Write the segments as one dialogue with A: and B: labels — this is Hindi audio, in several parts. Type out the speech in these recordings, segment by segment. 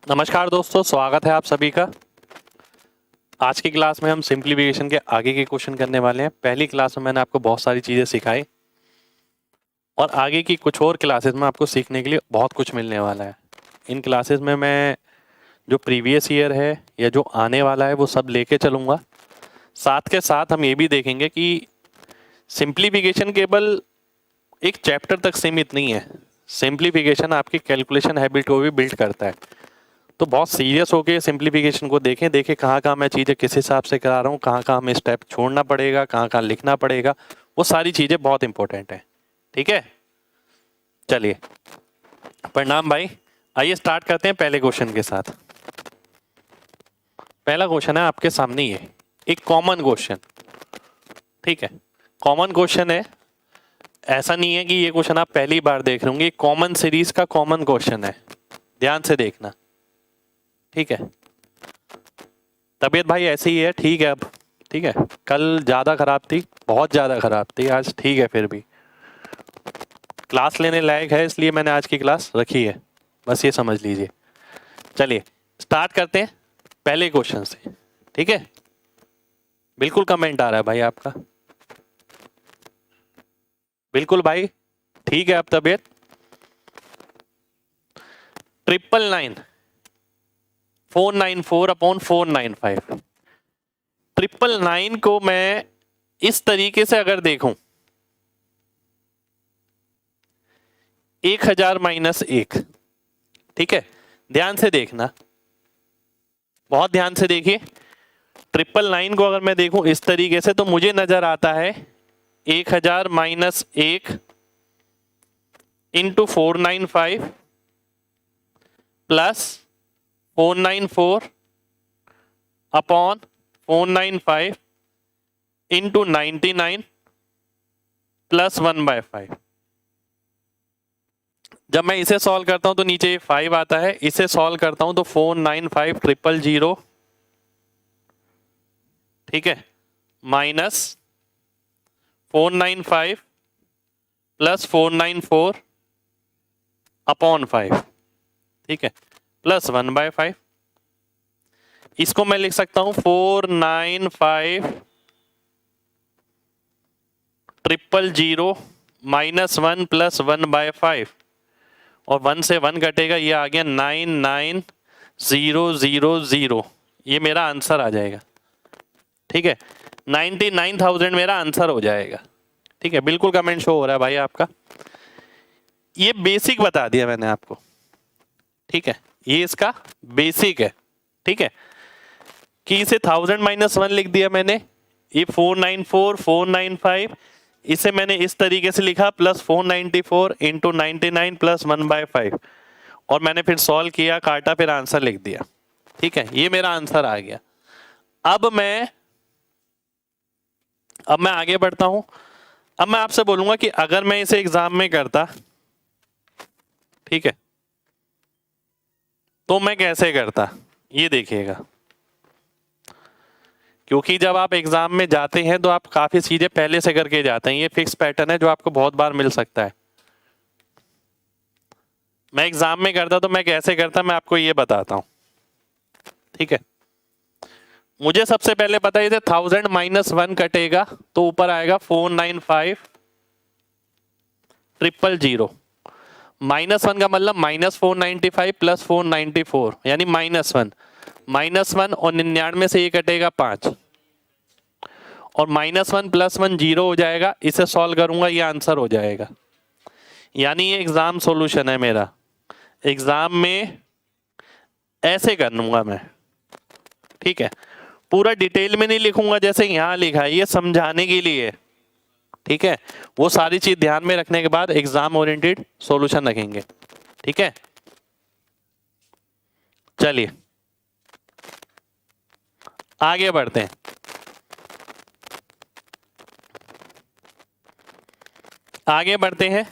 A: नमस्कार दोस्तों, स्वागत है आप सभी का। आज की क्लास में हम सिंप्लीफिकेशन के आगे के क्वेश्चन करने वाले हैं। पहली क्लास में मैंने आपको बहुत सारी चीज़ें सिखाई और आगे की कुछ और क्लासेस में आपको सीखने के लिए बहुत कुछ मिलने वाला है। इन क्लासेस में मैं जो प्रीवियस ईयर है या जो आने वाला है वो सब लेके चलूँगा। साथ के साथ हम ये भी देखेंगे कि सिंप्लीफिकेशन केवल एक चैप्टर तक सीमित नहीं है। सिंप्लीफिकेशन आपकी कैलकुलेशन हैबिट को भी बिल्ड करता है। तो बहुत सीरियस होके सिंप्लीफिकेशन को देखें कहाँ कहाँ मैं चीज़ें किस हिसाब से करा रहा हूँ, कहाँ कहाँ हमें स्टेप छोड़ना पड़ेगा, कहाँ कहाँ लिखना पड़ेगा, वो सारी चीज़ें बहुत इंपॉर्टेंट है। ठीक है, चलिए प्रणाम भाई। आइए स्टार्ट करते हैं पहले क्वेश्चन के साथ। पहला क्वेश्चन है आपके सामने, ये एक कॉमन क्वेश्चन। ठीक है, कॉमन क्वेश्चन है, ऐसा नहीं है कि ये क्वेश्चन आप पहली बार देख रहे होंगे। कॉमन सीरीज का कॉमन क्वेश्चन है, ध्यान से देखना। ठीक है, तबीयत भाई ऐसे ही है, ठीक है अब। ठीक है, कल ज़्यादा ख़राब थी, बहुत ज़्यादा ख़राब थी, आज ठीक है। फिर भी क्लास लेने लायक है, इसलिए मैंने आज की क्लास रखी है, बस ये समझ लीजिए। चलिए स्टार्ट करते हैं पहले क्वेश्चन से। ठीक है, बिल्कुल कमेंट आ रहा है भाई आपका, बिल्कुल भाई ठीक है अब तबीयत। 999 494 अपॉन 495। 999 को मैं इस तरीके से अगर देखूं, 1000 माइनस 1। ठीक है, ध्यान से देखना, बहुत ध्यान से देखिए। 999 को अगर मैं देखूं इस तरीके से तो मुझे नजर आता है 1000 minus 1 into 495 plus 494 upon 495 into 99 plus 1/5। जब मैं इसे सॉल्व करता हूं तो नीचे ये 5 आता है, इसे सॉल्व करता हूं तो 495 000। ठीक है, माइनस 495 प्लस 494 अपॉन 5। ठीक है, प्लस 1/5। इसको मैं लिख सकता हूं 495 000 माइनस 1 प्लस 1/5, और 1 से 1 कटेगा, ये आ गया 99000। ये मेरा आंसर आ जाएगा। ठीक है, 99,000 मेरा आंसर हो जाएगा। ठीक है, बिल्कुल कमेंट शो हो रहा है भाई आपका। ये बेसिक बता दिया मैंने आपको। ठीक है, ये इसका बेसिक है। ठीक है, कि इसे 1000 माइनस 1 लिख दिया मैंने, ये 494 495, इसे मैंने इस तरीके से लिखा प्लस 494 इंटू 99 प्लस 1/5, और मैंने फिर सॉल्व किया, काटा, फिर आंसर लिख दिया। ठीक है, ये मेरा आंसर आ गया। अब मैं आगे बढ़ता हूं। अब मैं आपसे बोलूंगा कि अगर मैं इसे एग्जाम में करता, ठीक है, तो मैं कैसे करता, ये देखिएगा। क्योंकि जब आप एग्जाम में जाते हैं तो आप काफी चीजें पहले से करके जाते हैं, ये फिक्स पैटर्न है जो आपको बहुत बार मिल सकता है। मैं एग्जाम में करता तो मैं कैसे करता, मैं आपको ये बताता हूं। ठीक है, मुझे सबसे पहले पता है, इसे 1000 माइनस 1 कटेगा तो ऊपर आएगा 495 000। माइनस 1 का मतलब माइनस 495 प्लस 494, यानी -1। -1 और 99 से ये कटेगा 5, और -1 प्लस 1 0 हो जाएगा। इसे सॉल्व करूंगा, ये आंसर हो जाएगा। यानी ये एग्जाम सॉल्यूशन है मेरा। एग्जाम में ऐसे कर लूंगा मैं। ठीक है, पूरा डिटेल में नहीं लिखूंगा जैसे यहां लिखा है, ये समझाने के लिए। ठीक है, वो सारी चीज ध्यान में रखने के बाद एग्जाम ओरिएंटेड सॉल्यूशन रखेंगे। ठीक है, चलिए आगे बढ़ते हैं। आगे बढ़ते हैं,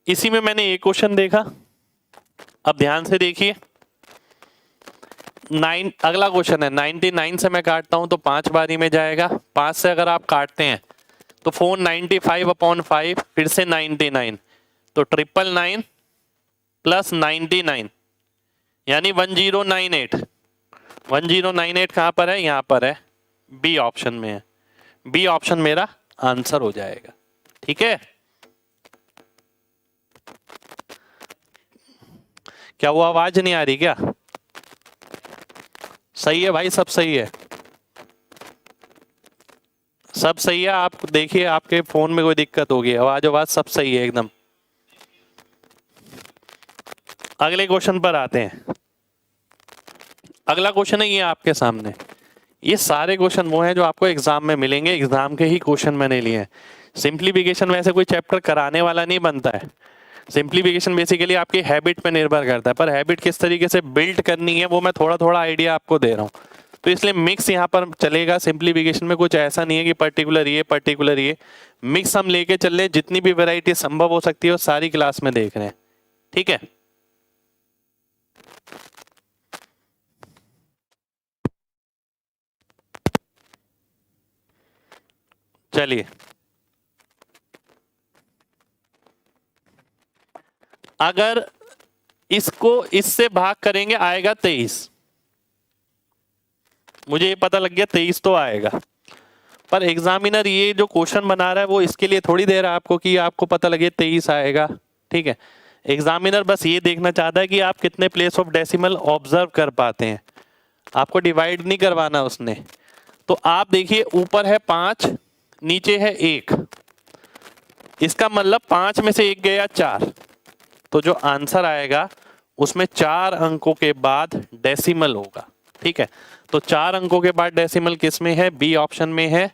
A: इसी में मैंने एक क्वेश्चन देखा। अब ध्यान से देखिए, 9 अगला क्वेश्चन है। 99 से मैं काटता हूं तो 5 बारी में जाएगा। 5 से अगर आप काटते हैं तो 495 अपॉन 5, फिर से 99, तो 999 प्लस 99 यानी 1098। 1098 कहाँ पर है? यहाँ पर है, बी ऑप्शन में है। बी ऑप्शन मेरा आंसर हो जाएगा। ठीक है, क्या वो आवाज नहीं आ रही क्या? सही है भाई, सब सही है, सब सही है। आप देखिए आपके फोन में कोई दिक्कत होगी, आवाज सब सही है एकदम। अगले क्वेश्चन पर आते हैं। अगला क्वेश्चन है ये आपके सामने। ये सारे क्वेश्चन वो हैं जो आपको एग्जाम में मिलेंगे, एग्जाम के ही क्वेश्चन मैंने लिए हैं। सिंप्लीफिकेशन वैसे कोई चैप्टर कराने वाला नहीं बनता है। सिंप्लीफिकेशन बेसिकली आपकी हैबिट पे निर्भर करता है, पर हैबिट किस तरीके से बिल्ड करनी है वो मैं थोड़ा थोड़ा आइडिया आपको दे रहा हूँ। तो इसलिए मिक्स यहाँ पर चलेगा। सिंप्लीफिकेशन में कुछ ऐसा नहीं है कि पर्टिकुलर ये, मिक्स हम लेके चल रहे हैं। जितनी भी वैरायटी संभव हो सकती है वो सारी क्लास में देख रहे हैं। ठीक है, चलिए अगर इसको इससे भाग करेंगे आएगा 23। मुझे ये पता लग गया 23 तो आएगा, पर एग्जामिनर ये जो क्वेश्चन बना रहा है वो इसके लिए थोड़ी दे रहा है आपको कि आपको पता लगे 23 आएगा। ठीक है, एग्जामिनर बस ये देखना चाहता है कि आप कितने प्लेस ऑफ डेसिमल ऑब्जर्व कर पाते हैं, आपको डिवाइड नहीं करवाना उसने। तो आप देखिए ऊपर है 5, नीचे है 1, इसका मतलब 5 में से 1 गया 4, तो जो आंसर आएगा उसमें 4 अंकों के बाद डेसिमल होगा। ठीक है, तो 4 अंकों के बाद डेसिमल किस में है? बी ऑप्शन में है।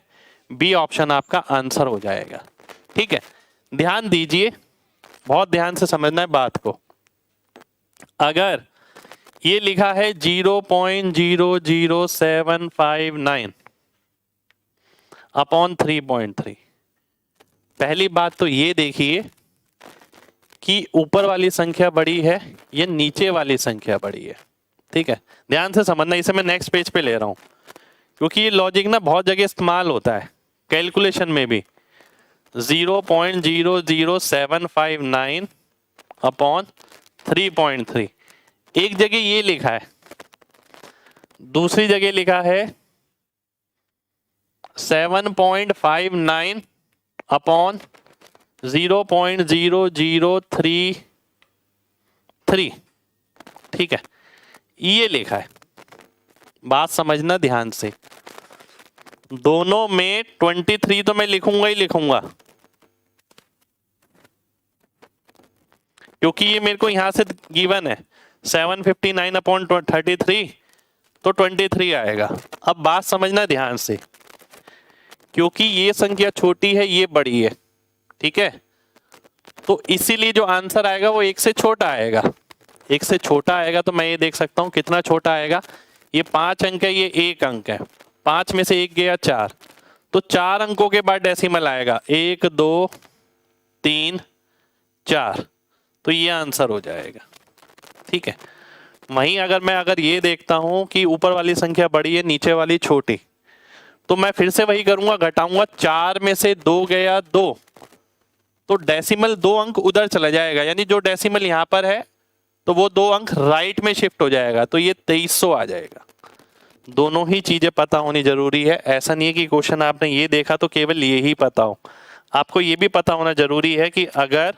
A: बी ऑप्शन आपका आंसर हो जाएगा। ठीक है, ध्यान दीजिए, बहुत ध्यान से समझना है बात को। अगर ये लिखा है 0.00759 अपॉन 3.3, पहली बात तो ये देखिए कि ऊपर वाली संख्या बड़ी है या नीचे वाली संख्या बड़ी है। ठीक है, ध्यान से समझना, इसे मैं नेक्स्ट पेज पे ले रहा हूं क्योंकि ये लॉजिक ना बहुत जगह इस्तेमाल होता है कैलकुलेशन में भी। 0.00759 अपॉन 3.3, एक जगह ये लिखा है, दूसरी जगह लिखा है 7.59 अपॉन 0.0033। ठीक है, ये लिखा है, बात समझना ध्यान से। दोनों में 23 तो मैं लिखूंगा ही लिखूंगा क्योंकि ये मेरे को यहां से गिवन है 759 अपॉन 33, तो 23 आएगा। अब बात समझना ध्यान से, क्योंकि ये संख्या छोटी है ये बड़ी है। ठीक है, तो इसीलिए जो आंसर आएगा वो 1 से छोटा आएगा। 1 से छोटा आएगा तो मैं ये देख सकता हूं कितना छोटा आएगा। ये 5 अंक है, ये 1 अंक है, 5 में से 1 गया 4, तो 4 अंकों के बाद डेसिमल आएगा 1 2 3 4, तो ये आंसर हो जाएगा। ठीक है, वहीं अगर ये देखता हूं कि ऊपर वाली संख्या बड़ी है नीचे वाली छोटी, तो मैं फिर से वही करूंगा, घटाऊंगा। 4 में से 2 गया 2, तो डेसिमल 2 अंक उधर चला जाएगा, यानी जो डेसिमल यहां पर है तो वो 2 अंक राइट में शिफ्ट हो जाएगा, तो ये 2300 आ जाएगा। दोनों ही चीजें पता होनी जरूरी है। ऐसा नहीं है कि क्वेश्चन आपने ये देखा तो केवल ये ही पता हो, आपको ये भी पता होना जरूरी है कि अगर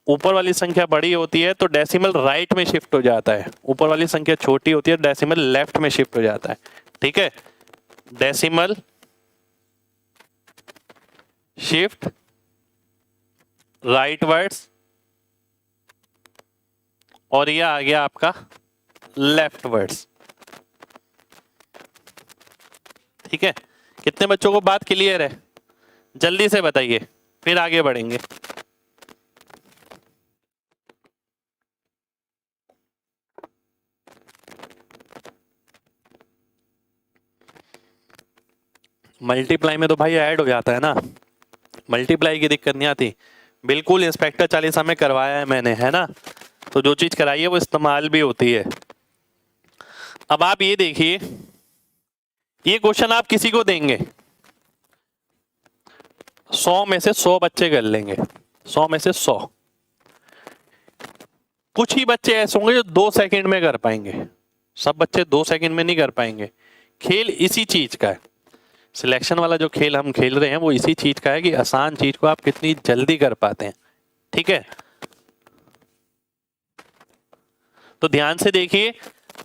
A: ऊपर वाली संख्या बड़ी होती है तो डेसिमल राइट में शिफ्ट हो जाता है, ऊपर वाली संख्या छोटी होती है डेसिमल लेफ्ट में शिफ्ट हो जाता है। ठीक है, डेसिमल शिफ्ट राइटवर्ड्स, और ये आ गया आपका लेफ्टवर्ड्स। ठीक है, कितने बच्चों को बात क्लियर है? जल्दी से बताइए, फिर आगे बढ़ेंगे। मल्टीप्लाई में तो भाई ऐड हो जाता है ना, मल्टीप्लाई की दिक्कत नहीं आती। बिल्कुल इंस्पेक्टर चालीसा में करवाया है मैंने, है ना, तो जो चीज कराई है वो इस्तेमाल भी होती है। अब आप ये देखिए, ये क्वेश्चन आप किसी को देंगे, 100 में से 100 बच्चे कर लेंगे, 100 में से 100। कुछ ही बच्चे ऐसे होंगे जो 2 सेकंड में कर पाएंगे, सब बच्चे 2 सेकंड में नहीं कर पाएंगे। खेल इसी चीज का है, सिलेक्शन वाला जो खेल हम खेल रहे हैं वो इसी चीज का है कि आसान चीज को आप कितनी जल्दी कर पाते हैं। ठीक है, तो ध्यान से देखिए,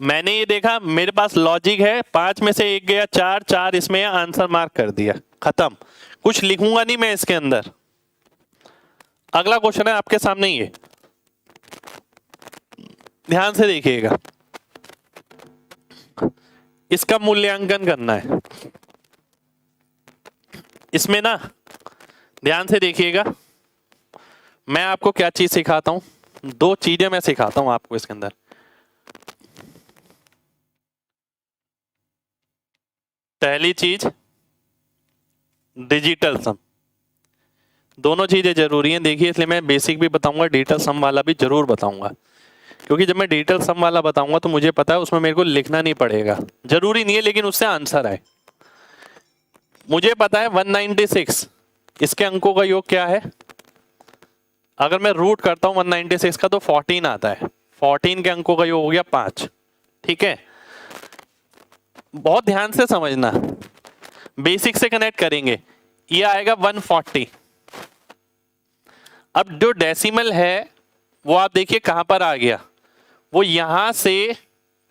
A: मैंने ये देखा मेरे पास लॉजिक है, 5 में से 1 गया, 4 4 इसमें आंसर मार्क कर दिया, खत्म, कुछ लिखूंगा नहीं मैं इसके अंदर। अगला क्वेश्चन है आपके सामने, ये ध्यान से देखिएगा, इसका मूल्यांकन करना है। इसमें ना ध्यान से देखिएगा, मैं आपको क्या चीज सिखाता हूं, 2 चीजें मैं सिखाता हूं आपको इसके अंदर। पहली चीज डिजिटल सम, दोनों चीजें जरूरी हैं, देखिए इसलिए मैं बेसिक भी बताऊंगा, डिजिटल सम वाला भी जरूर बताऊंगा, क्योंकि जब मैं डिजिटल सम वाला बताऊंगा तो मुझे पता है उसमें मेरे को लिखना नहीं पड़ेगा, जरूरी नहीं है लेकिन उससे आंसर आए। मुझे पता है 196 इसके अंकों का योग क्या है, अगर मैं रूट करता हूं 196 का तो 14 आता है, 14 के अंकों का योग हो गया 5। ठीक है, बहुत ध्यान से समझना, बेसिक से कनेक्ट करेंगे, ये आएगा 140। अब जो डेसिमल है वो आप देखिए कहां पर आ गया, वो यहां से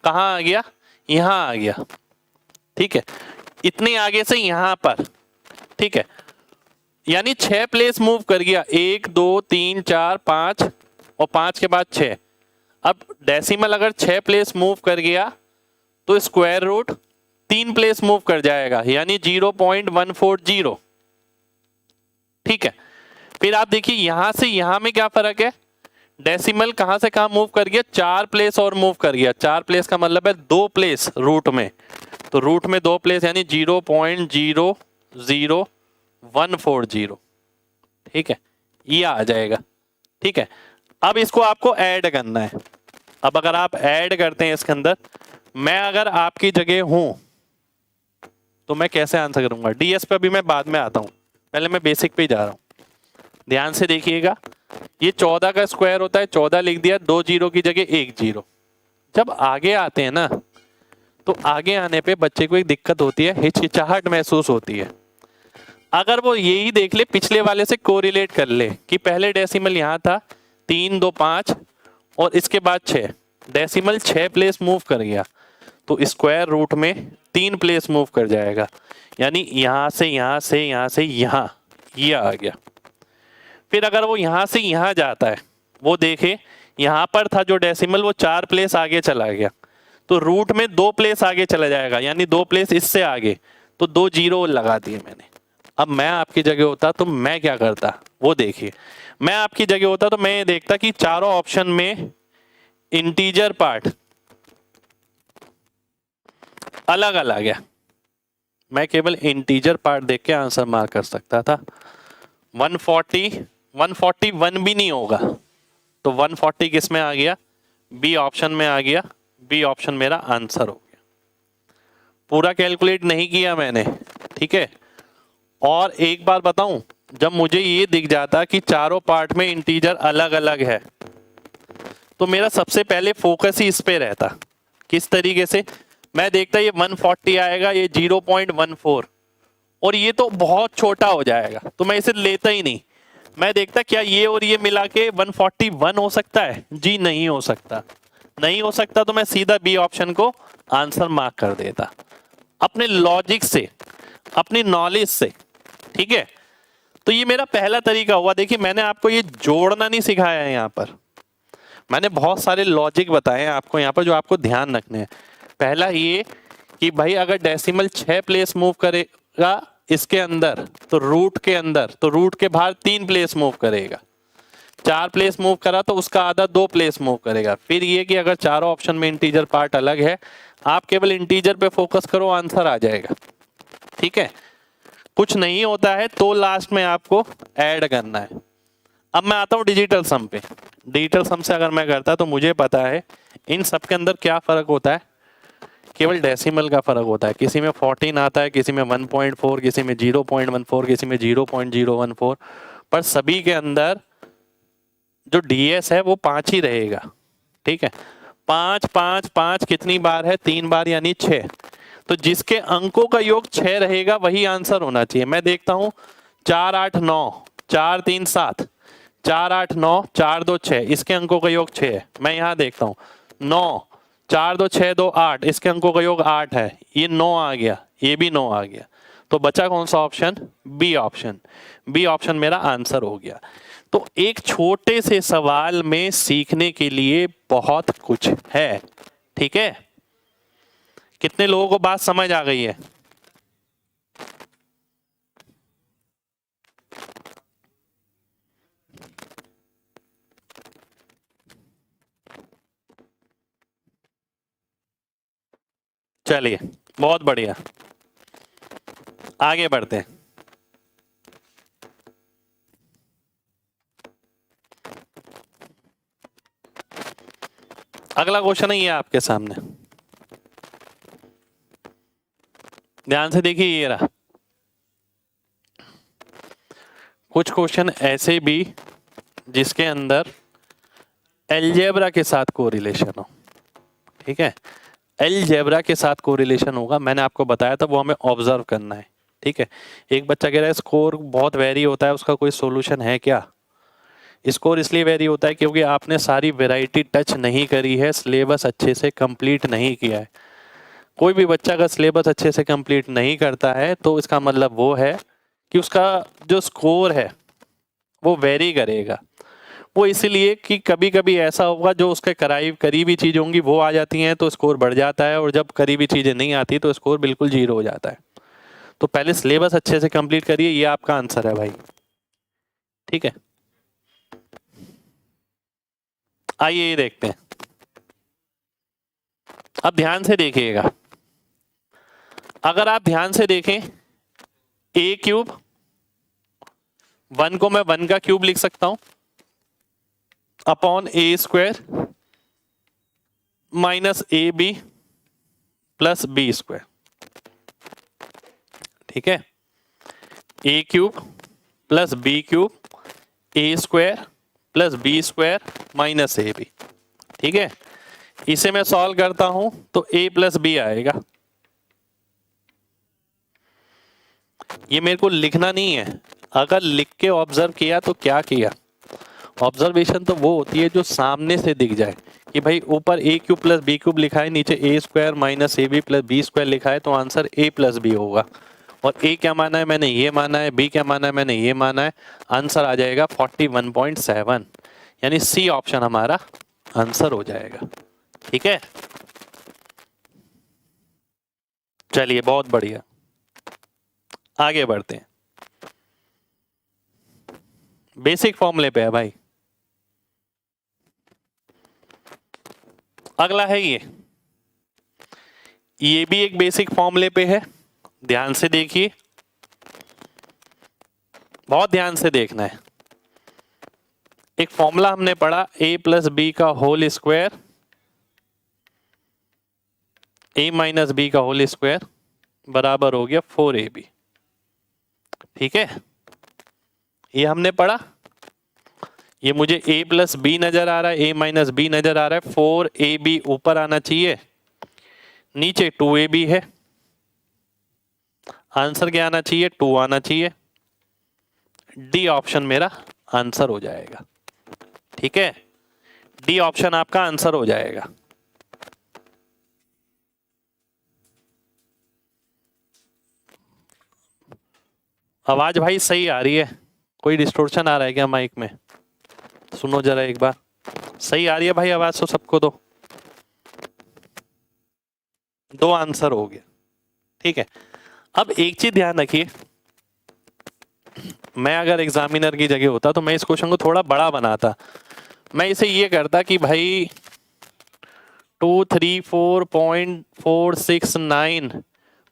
A: कहां आ गया, यहां आ गया। ठीक है, इतने आगे से यहां पर, ठीक है, यानी 6 प्लेस मूव कर गया, 1 2 3 4 5 और 5 के बाद 6। अब डेसिमल अगर 6 प्लेस मूव कर गया तो स्क्वायर रूट 3 प्लेस मूव कर जाएगा, यानी 0.140। ठीक है, फिर आप देखिए यहां से यहां में क्या फर्क है, डेसिमल कहां से कहां मूव कर गया, 4 प्लेस और मूव कर गया, 4 प्लेस का मतलब है 2 प्लेस रूट में, तो रूट में 2 प्लेस यानी 0.00140। ठीक है, ये आ जाएगा। ठीक है, अब इसको आपको ऐड करना है। अब अगर आप ऐड करते हैं इसके अंदर, मैं अगर आपकी जगह हूं तो मैं कैसे आंसर करूंगा, डीएस पे अभी मैं बाद में आता हूं, पहले मैं बेसिक पे ही जा रहा हूं। ध्यान से देखिएगा, ये 14 का स्क्वायर होता है, 14 लिख दिया, 2 जीरो की जगह 1 जीरो। जब आगे आते हैं ना तो आगे आने पे बच्चे को एक दिक्कत होती है, हिचकिचाहट महसूस होती है। अगर वो यही देख ले, पिछले वाले से कोरिलेट कर ले कि पहले डेसिमल यहाँ था 3 2 5 और इसके बाद 6, डेसिमल 6 प्लेस मूव कर गया तो स्क्वायर रूट में 3 प्लेस मूव कर जाएगा, यानी यहां से यहां से यहां से यहां, ये आ गया। फिर अगर वो यहां से यहां जाता है, वो देखे यहां पर था जो डेसिमल, वो 4 प्लेस आगे चला गया तो रूट में 2 प्लेस आगे चला जाएगा, यानी 2 प्लेस इससे आगे, तो 2 जीरो लगा दिए मैंने। अब मैं आपकी जगह होता तो मैं क्या करता, वो देखिए, मैं आपकी जगह होता तो मैं ये देखता कि चारों ऑप्शन में इंटीजर पार्ट अलग अलग है, मैं केवल इंटीजर पार्ट देख के आंसर मार्क कर सकता था। 141 भी नहीं होगा तो 140 किस में आ गया, बी ऑप्शन में आ गया, बी ऑप्शन मेरा आंसर हो गया। पूरा कैलकुलेट नहीं किया मैंने। ठीक है, और एक बार बताऊं, जब मुझे ये दिख जाता कि चारों पार्ट में इंटीजर अलग अलग है तो मेरा सबसे पहले फोकस ही इस पे रहता। किस तरीके से, मैं देखता ये 140 आएगा, ये 0.14 और ये तो बहुत छोटा हो जाएगा तो मैं इसे लेता ही नहीं। मैं देखता क्या ये और ये मिला के 141 हो सकता है, जी नहीं हो सकता, नहीं हो सकता तो मैं सीधा बी ऑप्शन को आंसर मार्क कर देता, अपने लॉजिक से, अपनी नॉलेज से। ठीक है, तो ये मेरा पहला तरीका हुआ। देखिए मैंने आपको ये जोड़ना नहीं सिखाया है, यहाँ पर मैंने बहुत सारे लॉजिक बताए हैं आपको यहाँ पर जो आपको ध्यान रखने हैं। पहला ये कि भाई अगर डेसिमल 6 प्लेस मूव करेगा इसके अंदर तो रूट के अंदर, तो रूट के बाहर 3 प्लेस मूव करेगा, 4 प्लेस मूव करा तो उसका आधा 2 प्लेस मूव करेगा। फिर ये कि अगर चारों ऑप्शन में इंटीजर पार्ट अलग है, आप केवल इंटीजर पे फोकस करो, आंसर आ जाएगा। ठीक है, कुछ नहीं होता है तो लास्ट में आपको ऐड करना है। अब मैं आता हूं डिजिटल सम पे। डिजिटल सम से अगर मैं करता तो मुझे पता है इन सब के अंदर क्या फर्क होता है, केवल डेसिमल का फर्क होता है। किसी में 14 आता है, किसी में 1.4, किसी में 0.14, किसी में 0.014, पर सभी के अंदर जो डीएस है वो 5 ही रहेगा। ठीक है, 5 5 5 कितनी बार है? 3 बार, यानी 6। तो जिसके अंकों का योग 6 रहेगा वही आंसर होना चाहिए। मैं देखता हूं, 4 8 9, 4 3 7, 4 8 9, 4 2 6, इसके अंकों का योग 6 है। मैं यहां देखता हूं 9, 4 2 6 2 8, इसके अंकों का योग 8 है, ये 9 आ गया, ये भी 9 आ गया। तो बचा कौन सा option? B option. B option मेरा आंसर हो गया। तो एक छोटे से सवाल में सीखने के लिए बहुत कुछ है। ठीक है, कितने लोगों को बात समझ आ गई है? चलिए, बहुत बढ़िया, आगे बढ़ते हैं। अगला क्वेश्चन है ये आपके सामने, ध्यान से देखिए, ये रहा। कुछ क्वेश्चन ऐसे भी जिसके अंदर अलजेब्रा के साथ कोरिलेशन हो। ठीक है, अलजेब्रा के साथ कोरिलेशन होगा, मैंने आपको बताया था, वो हमें ऑब्जर्व करना है। ठीक है, एक बच्चा कह रहा है स्कोर बहुत वेरी होता है, उसका कोई सॉल्यूशन है क्या? स्कोर इसलिए वेरी होता है क्योंकि आपने सारी वैरायटी टच नहीं करी है, सिलेबस अच्छे से कंप्लीट नहीं किया है। कोई भी बच्चा अगर सिलेबस अच्छे से कंप्लीट नहीं करता है तो इसका मतलब वो है कि उसका जो स्कोर है वो वेरी करेगा। वो इसीलिए कि कभी कभी ऐसा होगा जो उसके करीबी चीज़ होंगी वो आ जाती हैं तो स्कोर बढ़ जाता है, और जब करीबी चीज़ें नहीं आती तो स्कोर बिल्कुल 0 हो जाता है। तो पहले सिलेबस अच्छे से कंप्लीट करिए, ये आपका आंसर है भाई। ठीक है, आइए ये देखते हैं। अब ध्यान से देखिएगा, अगर आप ध्यान से देखें, ए क्यूब, 1 को मैं 1 का क्यूब लिख सकता हूं, upon a square minus a b plus b square. ठीक है, a cube plus b cube, a square plus b square minus a b. ठीक है, इसे मैं सॉल्व करता हूं तो a प्लस बी आएगा। ये मेरे को लिखना नहीं है, अगर लिख के ऑब्जर्व किया तो क्या किया। ऑब्जर्वेशन तो वो होती है जो सामने से दिख जाए कि भाई ऊपर a cube plus b cube लिखा है, नीचे a square minus a b plus b square लिखा है, तो आंसर a प्लस बी होगा। और a क्या माना है? मैंने ये माना है। b क्या माना है? मैंने ये माना है। आंसर आ जाएगा 41.7, यानी सी ऑप्शन हमारा आंसर हो जाएगा। ठीक है, चलिए बहुत बढ़िया, आगे बढ़ते हैं। बेसिक फॉर्मूले पे है भाई। अगला है ये भी एक बेसिक फॉर्मूले पे है, ध्यान से देखिए, बहुत ध्यान से देखना है। एक फॉर्मूला हमने पढ़ा, a प्लस बी का whole square, a minus B का होल स्क्वायर बराबर हो गया 4ab। ठीक है, ये हमने पढ़ा। ये मुझे a प्लस बी नजर आ रहा है, a माइनस बी नजर आ रहा है, 4ab ऊपर आना चाहिए, नीचे 2ab है। आंसर क्या आना चाहिए? 2 आना चाहिए। डी ऑप्शन मेरा आंसर हो जाएगा। ठीक है, डी ऑप्शन आपका आंसर हो जाएगा। आवाज भाई सही आ रही है? कोई डिस्टोर्शन आ रहा है क्या माइक में? सुनो जरा एक बार, सही आ रही है भाई आवाज तो सबको? दो आंसर हो गया। ठीक है, अब एक चीज ध्यान रखिए, मैं अगर एग्जामिनर की जगह होता तो मैं इस क्वेश्चन को थोड़ा बड़ा बनाता। मैं इसे ये करता कि भाई 234.469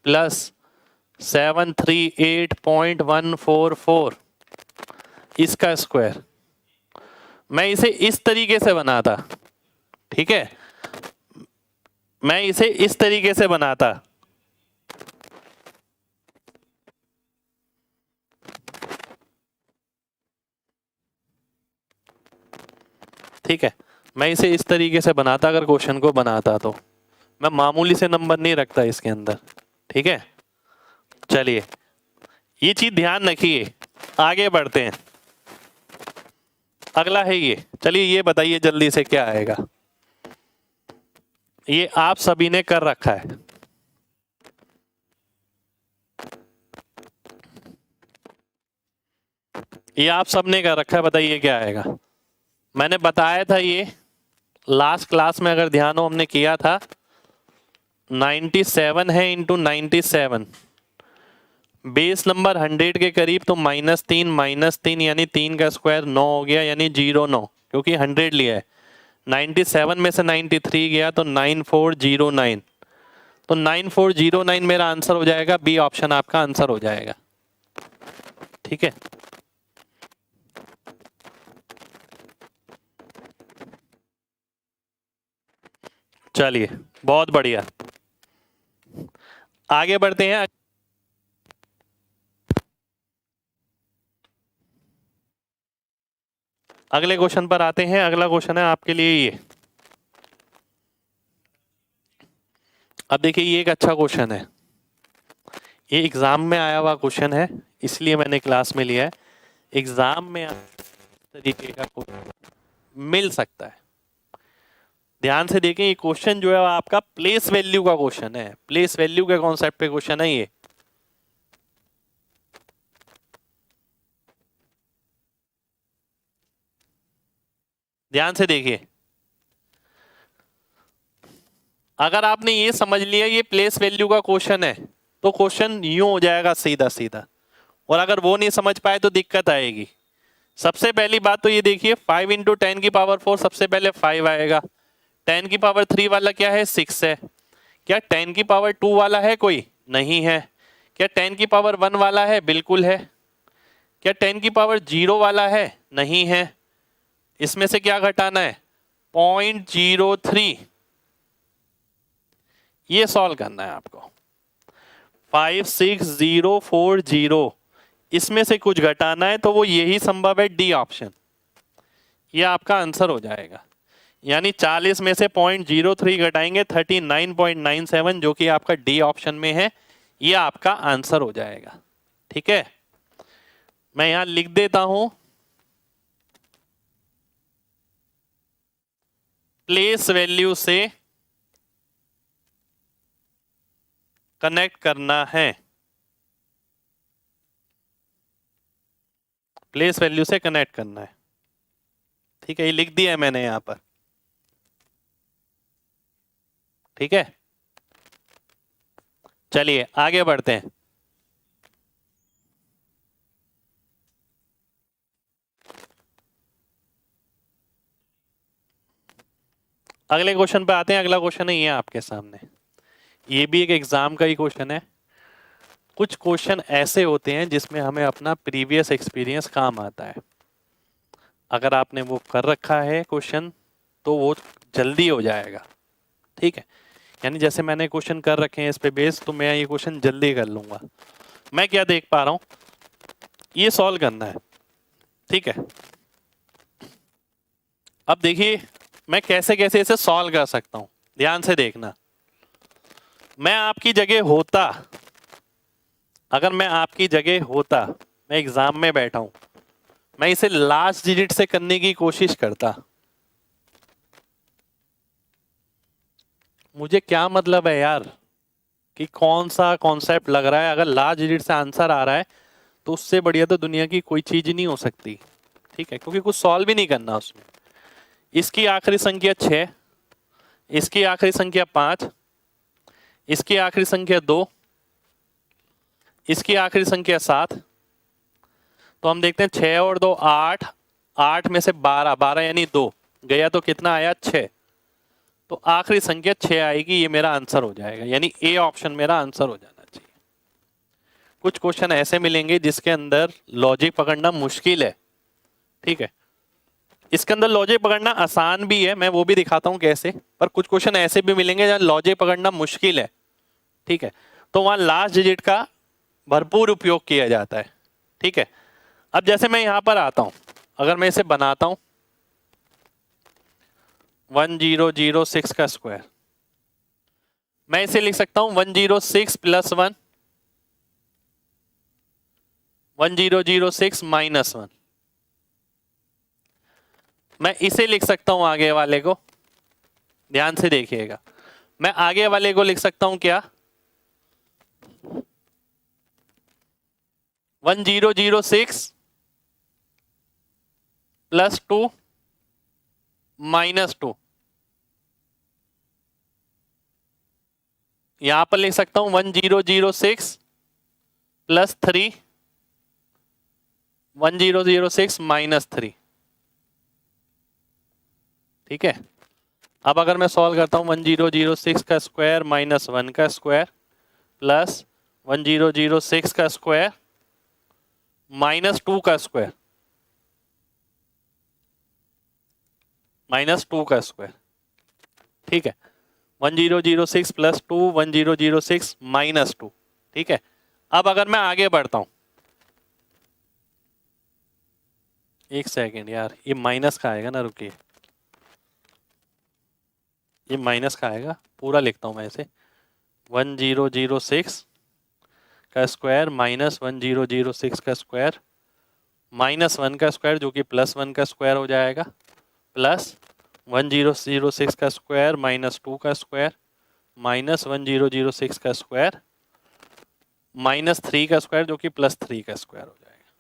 A: प्लस 738.144 इसका स्क्वायर, मैं इसे इस तरीके से बनाता। ठीक है, मैं इसे इस तरीके से बनाता। ठीक है, मैं इसे इस तरीके से बनाता, अगर क्वेश्चन को बनाता तो मैं मामूली से नंबर नहीं रखता इसके अंदर। ठीक है, चलिए ये चीज ध्यान रखिए, आगे बढ़ते हैं। अगला है ये, चलिए ये बताइए जल्दी से क्या आएगा। ये आप सभी ने कर रखा है, ये आप सबने कर रखा है, बताइए क्या आएगा। मैंने बताया था ये लास्ट क्लास में, अगर ध्यान हो हमने किया था 97 है इंटू 97, बेस नंबर 100 के करीब, तो -3 यानी 3 का स्क्वायर 9 हो गया, यानी 09, क्योंकि 100 लिया है। 97 में से 93 गया तो 9409, तो 9409 मेरा आंसर हो जाएगा, बी ऑप्शन आपका आंसर हो जाएगा। ठीक है, चलिए बहुत बढ़िया, आगे बढ़ते हैं। अगले क्वेश्चन पर आते हैं। अगला क्वेश्चन है आपके लिए ये। अब देखिए ये एक अच्छा क्वेश्चन है, ये एग्जाम में आया हुआ क्वेश्चन है, इसलिए मैंने क्लास में लिया है। एग्जाम में तरीके का क्वेश्चन मिल सकता है, ध्यान से देखें। ये क्वेश्चन जो है आपका प्लेस वैल्यू का क्वेश्चन है, प्लेस वैल्यू के कॉन्सेप्ट पे क्वेश्चन है ये। ध्यान से देखिए, अगर आपने ये समझ लिया ये प्लेस वैल्यू का क्वेश्चन है तो क्वेश्चन यूं हो जाएगा सीधा सीधा, और अगर वो नहीं समझ पाए तो दिक्कत आएगी। सबसे पहली बात तो ये देखिए, 5 इंटू 10 की पावर 4, सबसे पहले 5 आएगा। 10 की पावर 3 वाला क्या है, 6 है। क्या 10 की पावर 2 वाला है कोई, नहीं है। क्या 10 की पावर 1 वाला है, बिल्कुल है। क्या 10 की पावर 0 वाला है, नहीं है। इसमें से क्या घटाना है, 0.03, ये सॉल्व करना है आपको। 56040, इसमें से कुछ घटाना है, तो वो यही संभव है, डी ऑप्शन, ये आपका आंसर हो जाएगा। यानी 40 में से 0.03 घटाएंगे 39.97, जो कि आपका डी ऑप्शन में है, ये आपका आंसर हो जाएगा। ठीक है, मैं यहां लिख देता हूं, प्लेस वैल्यू से कनेक्ट करना है, प्लेस वैल्यू से कनेक्ट करना है। ठीक है, ये लिख दिया है मैंने यहां पर। ठीक है, चलिए आगे बढ़ते हैं। अगले क्वेश्चन पे आते हैं। अगला क्वेश्चन है ये आपके सामने, ये भी एक एग्जाम का ही क्वेश्चन है। कुछ क्वेश्चन ऐसे होते हैं जिसमें हमें अपना प्रीवियस एक्सपीरियंस काम आता है। अगर आपने वो कर रखा है क्वेश्चन तो वो जल्दी हो जाएगा। ठीक है, यानी जैसे मैंने क्वेश्चन कर रखे हैं इस पे बेस, तो मैं ये क्वेश्चन जल्दी कर लूंगा। मैं क्या देख पा रहा हूं, ये सॉल्व करना है। ठीक है, अब देखिए मैं कैसे कैसे इसे सॉल्व कर सकता हूं, ध्यान से देखना। मैं आपकी जगह होता, अगर मैं आपकी जगह होता, मैं एग्जाम में बैठा हूं, मैं इसे लास्ट डिजिट से करने की कोशिश करता। मुझे क्या मतलब है यार कि कौन सा कॉन्सेप्ट लग रहा है, अगर लास्ट डिजिट से आंसर आ रहा है तो उससे बढ़िया तो दुनिया की कोई चीज नहीं हो सकती। ठीक है, क्योंकि कुछ सॉल्व भी नहीं करना उसमें। इसकी आखिरी संख्या 6, इसकी आखिरी संख्या 5, इसकी आखिरी संख्या 2, इसकी आखिरी संख्या 7। तो हम देखते हैं 6 और 2 8, 8 में से 12, 12 यानी 2 गया तो कितना आया, 6। तो आखिरी संख्या 6 आएगी, ये मेरा आंसर हो जाएगा, यानी ए ऑप्शन मेरा आंसर हो जाना चाहिए। कुछ क्वेश्चन ऐसे मिलेंगे जिसके अंदर लॉजिक पकड़ना मुश्किल है। ठीक है, इसके अंदर लॉजिक पकड़ना आसान भी है, मैं वो भी दिखाता हूं कैसे, पर कुछ क्वेश्चन ऐसे भी मिलेंगे जहां लॉजिक पकड़ना मुश्किल है। ठीक है, तो वहां लास्ट डिजिट का भरपूर उपयोग किया जाता है। ठीक है, अब जैसे मैं यहां पर आता हूं, अगर मैं इसे बनाता हूं, 1006 का स्क्वायर। मैं इसे लिख सकता हूं 106 प्लस 1, 1006 माइनस 1। मैं इसे लिख सकता हूं आगे वाले को, ध्यान से देखिएगा, मैं आगे वाले को लिख सकता हूं क्या, 1006 प्लस 2 माइनस 2। यहां पर लिख सकता हूं 1006 प्लस 3, 1006 माइनस 3। ठीक है, अब अगर मैं सॉल्व करता हूं 1006 का स्क्वायर माइनस 1 का स्क्वायर प्लस 1006 का स्क्वायर माइनस 2 का स्क्वायर माइनस 2 का स्क्वायर। ठीक है, 1006 प्लस 2, 1006 माइनस 2। ठीक है, अब अगर मैं आगे बढ़ता हूं, एक सेकेंड यार, ये माइनस का आएगा ना, रुकिए, ये माइनस का आएगा, पूरा लिखता हूं मैं इसे, 1006 का स्क्वायर माइनस 1006 का स्क्वायर माइनस 1 का स्क्वायर जो कि प्लस 1 का स्क्वायर हो जाएगा, प्लस 1006 का स्क्वायर माइनस 2 का स्क्वायर माइनस 1006 का स्क्वायर माइनस 3 का स्क्वायर जो कि प्लस 3 का स्क्वायर हो जाएगा।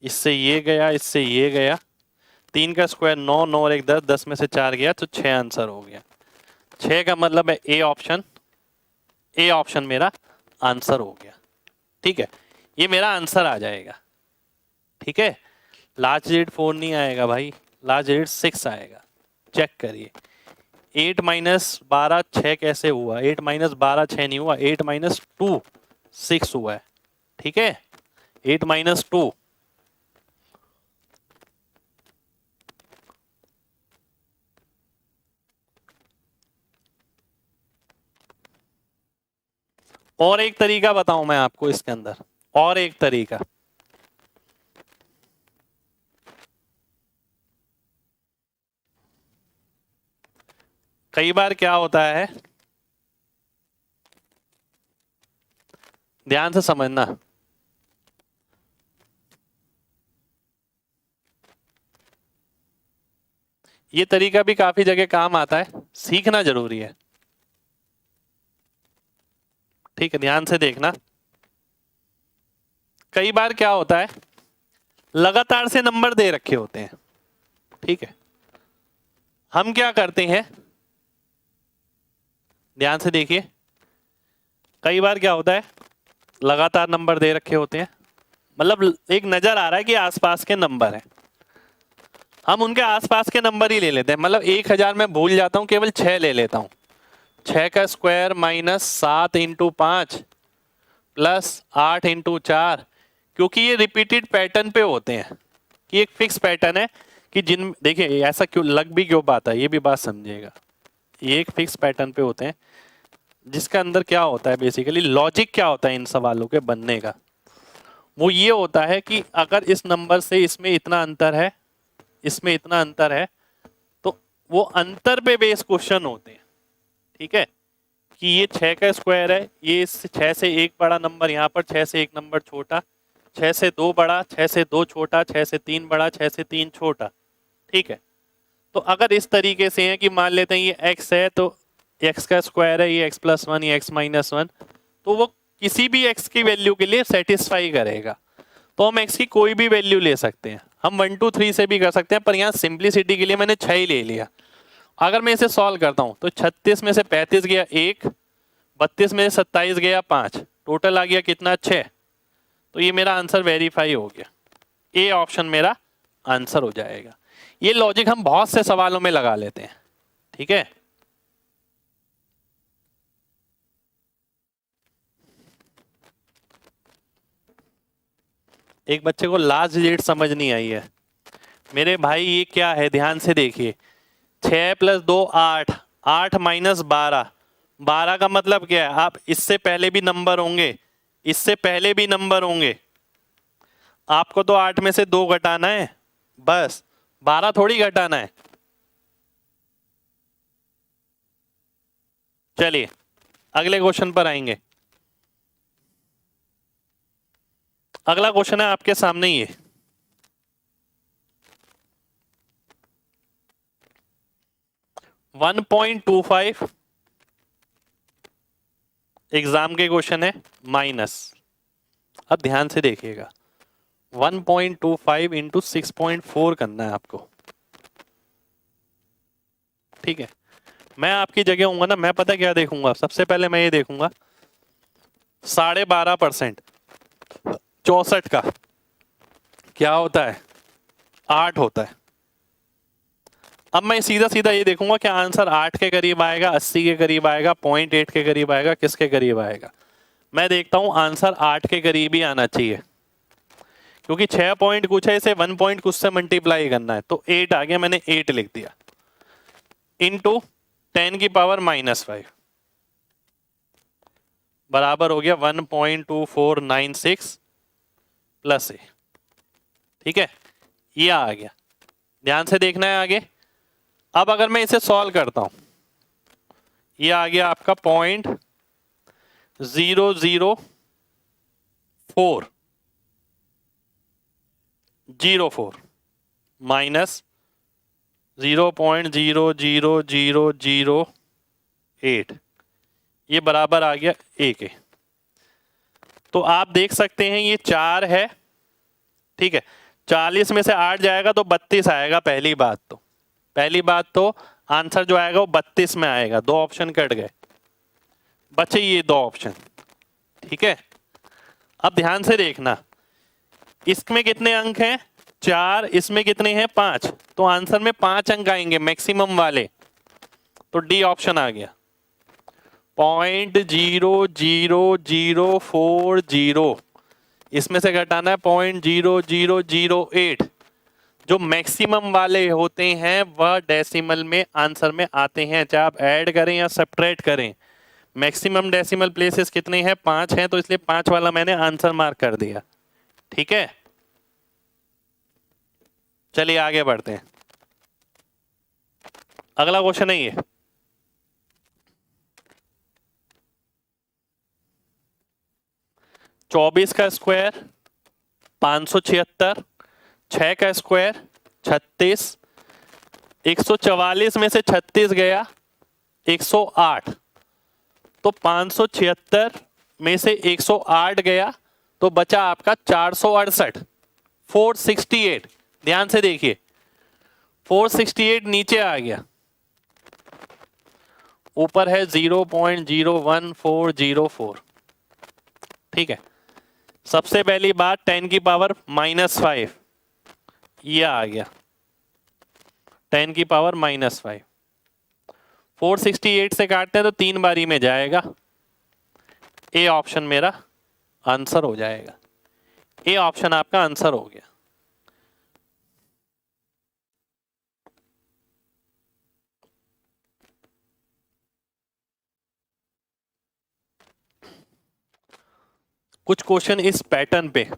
A: इससे ये गया, इससे ये गया, 3 का स्क्वायर 9, 9 और 1 10, 10 में से 4 गया तो 6 आंसर हो गया। 6 का मतलब है ए ऑप्शन, ए ऑप्शन मेरा आंसर हो गया। ठीक है, ये मेरा आंसर आ जाएगा। ठीक है, लास्ट डिजिट 4 नहीं आएगा भाई, लास्ट डिजिट 6 आएगा। चेक करिए, 8 माइनस 12 6 कैसे हुआ, 8 माइनस 12 6 नहीं हुआ, 8 माइनस 2 6 हुआ है। ठीक है, 8 माइनस 2, और एक तरीका बताऊं मैं आपको इसके अंदर, और एक तरीका, कई बार क्या होता है, ध्यान से समझना, ये तरीका भी काफी जगह काम आता है, सीखना जरूरी है। ठीक है, ध्यान से देखना, कई बार क्या होता है, लगातार से नंबर दे रखे होते हैं। ठीक है, हम क्या करते हैं, ध्यान से देखिए, कई बार क्या होता है, लगातार नंबर दे रखे होते हैं, मतलब एक नजर आ रहा है कि आसपास के नंबर हैं, हम उनके आसपास के नंबर ही ले लेते हैं। मतलब 1000 में भूल जाता हूं, केवल 6 ले लेता हूं, 6 का square minus 7 into 5 plus 8 into 4, क्योंकि ये रिपीटेड पैटर्न पे होते हैं, कि एक फिक्स पैटर्न है कि जिन, देखिए ऐसा क्यों लग भी क्यों पाता है, ये भी बात समझिएगा, ये एक फिक्स पैटर्न पे होते हैं, जिसका अंदर क्या होता है, बेसिकली लॉजिक क्या होता है इन सवालों के बनने का, वो ये होता है कि अगर इस नंबर से इसमें इतना अंतर है, इसमें इतना अंतर है, तो वो अंतर पे बेस क्वेश्चन होते हैं। ठीक है, कि ये 6 का स्क्वायर है, ये इस 6 से एक बड़ा नंबर, यहाँ पर 6 से एक नंबर छोटा, 6 से 2 बड़ा, 6 से 2 छोटा, 6 से 3 बड़ा, 6 से 3 छोटा। ठीक है, तो अगर इस तरीके से है कि मान लेते हैं ये x है, तो x का स्क्वायर है, ये x प्लस 1, ये x माइनस 1, तो वो किसी भी x की वैल्यू के लिए सेटिस्फाई करेगा, तो हम x की कोई भी वैल्यू ले सकते हैं, हम 1 2 3 से भी कर सकते हैं, पर यहाँ सिंप्लिसिटी के लिए मैंने 6 ही ले लिया। अगर मैं इसे सॉल्व करता हूँ तो 36 में से 35 गया 1, 32 में से 27 गया 5, टोटल आ गया कितना 6, तो ये मेरा आंसर वेरीफाई हो गया, ए ऑप्शन मेरा आंसर हो जाएगा। ये लॉजिक हम बहुत से सवालों में लगा लेते हैं। ठीक है, एक बच्चे को लास्ट डिजिट समझ नहीं आई है, मेरे भाई ये क्या है, ध्यान से देखिए, 6 प्लस 2 8, 8 माइनस 12, 12 का मतलब क्या है, आप इससे पहले भी नंबर होंगे, इससे पहले भी नंबर होंगे, आपको तो 8 में से 2 घटाना है, बस 12 थोड़ी घटाना है। चलिए अगले क्वेश्चन पर आएंगे। अगला क्वेश्चन है आपके सामने ये, वन 1.25 एग्जाम के क्वेश्चन है माइनस। अब ध्यान से देखिएगा, 1.25 इंटू 6.4 करना है आपको। ठीक है, मैं आपकी जगह होऊंगा ना, मैं पता क्या देखूंगा, सबसे पहले मैं ये देखूंगा 12.5% 64 का क्या होता है, 8 होता है। अब मैं सीधा सीधा ये देखूंगा कि आंसर 8 के करीब आएगा, 80 के करीब आएगा, 0.8 के करीब आएगा, किसके करीब आएगा। मैं देखता हूं आंसर 8 के करीब ही आना चाहिए, क्योंकि 6 पॉइंट कुछ है, इसे 1 पॉइंट कुछ से मल्टीप्लाई करना है, तो 8 आ गया, मैंने 8 लिख दिया इंटू 10 की पावर -5 बराबर हो गया 1.2496 प्लस ए। ठीक है, ये आ गया, ध्यान से देखना है आगे। अब अगर मैं इसे सॉल्व करता हूं, ये आ गया आपका 0.004 माइनस 0.00008, ये बराबर आ गया ए के। तो आप देख सकते हैं ये 4 है। ठीक है, 40 में से 8 जाएगा तो 32 आएगा। पहली बात तो आंसर जो आएगा वो 32 में आएगा। 2 ऑप्शन कट गए, बचे ये 2 ऑप्शन। ठीक है, अब ध्यान से देखना, इसमें कितने अंक हैं 4, इसमें कितने हैं 5, तो आंसर में 5 अंक आएंगे मैक्सिमम वाले, तो डी ऑप्शन आ गया। 0.00040, इसमें से घटाना है 0.0008। जो मैक्सिमम वाले होते हैं वह डेसिमल में आंसर में आते हैं, चाहे आप ऐड करें या सब्ट्रैक्ट करें। मैक्सिमम डेसिमल प्लेसेस कितने हैं 5 हैं, तो इसलिए 5 वाला मैंने आंसर मार्क कर दिया। ठीक है, चलिए आगे बढ़ते हैं। अगला क्वेश्चन है ये, चौबीस का स्क्वायर 576, 6 का स्क्वायर 36, 144 में से 36 गया 108, तो 576 में से 108 गया तो बचा आपका 468, 468। ध्यान से देखिए, 468 नीचे आ गया, ऊपर है 0.01404। ठीक है, सबसे पहली बात 10 की पावर -5, ये आ गया 10 की पावर -5। 468 से काटते हैं तो 3 बारी में जाएगा, ए ऑप्शन मेरा आंसर हो जाएगा। ए ऑप्शन आपका आंसर हो गया। कुछ क्वेश्चन इस पैटर्न पे,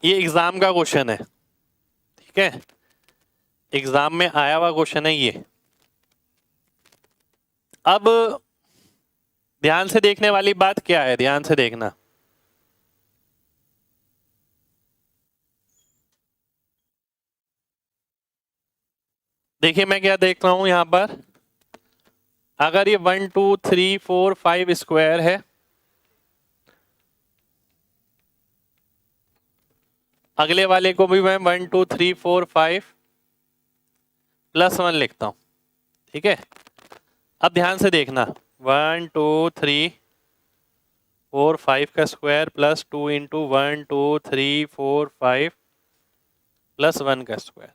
A: ये एग्जाम का क्वेश्चन है। ठीक है, एग्जाम में आया हुआ क्वेश्चन है ये। अब ध्यान से देखने वाली बात क्या है, ध्यान से देखना, देखिए मैं क्या देख रहा हूं यहां पर। अगर ये 1 2 3 4 5 स्क्वायर है, अगले वाले को भी मैं 1 2 3 4 5 +1 लिखता हूं। ठीक है, अब ध्यान से देखना, 1 2 3 4 5 का स्क्वायर +2 इंटू 1 2 3 4 5 +1 का स्क्वायर,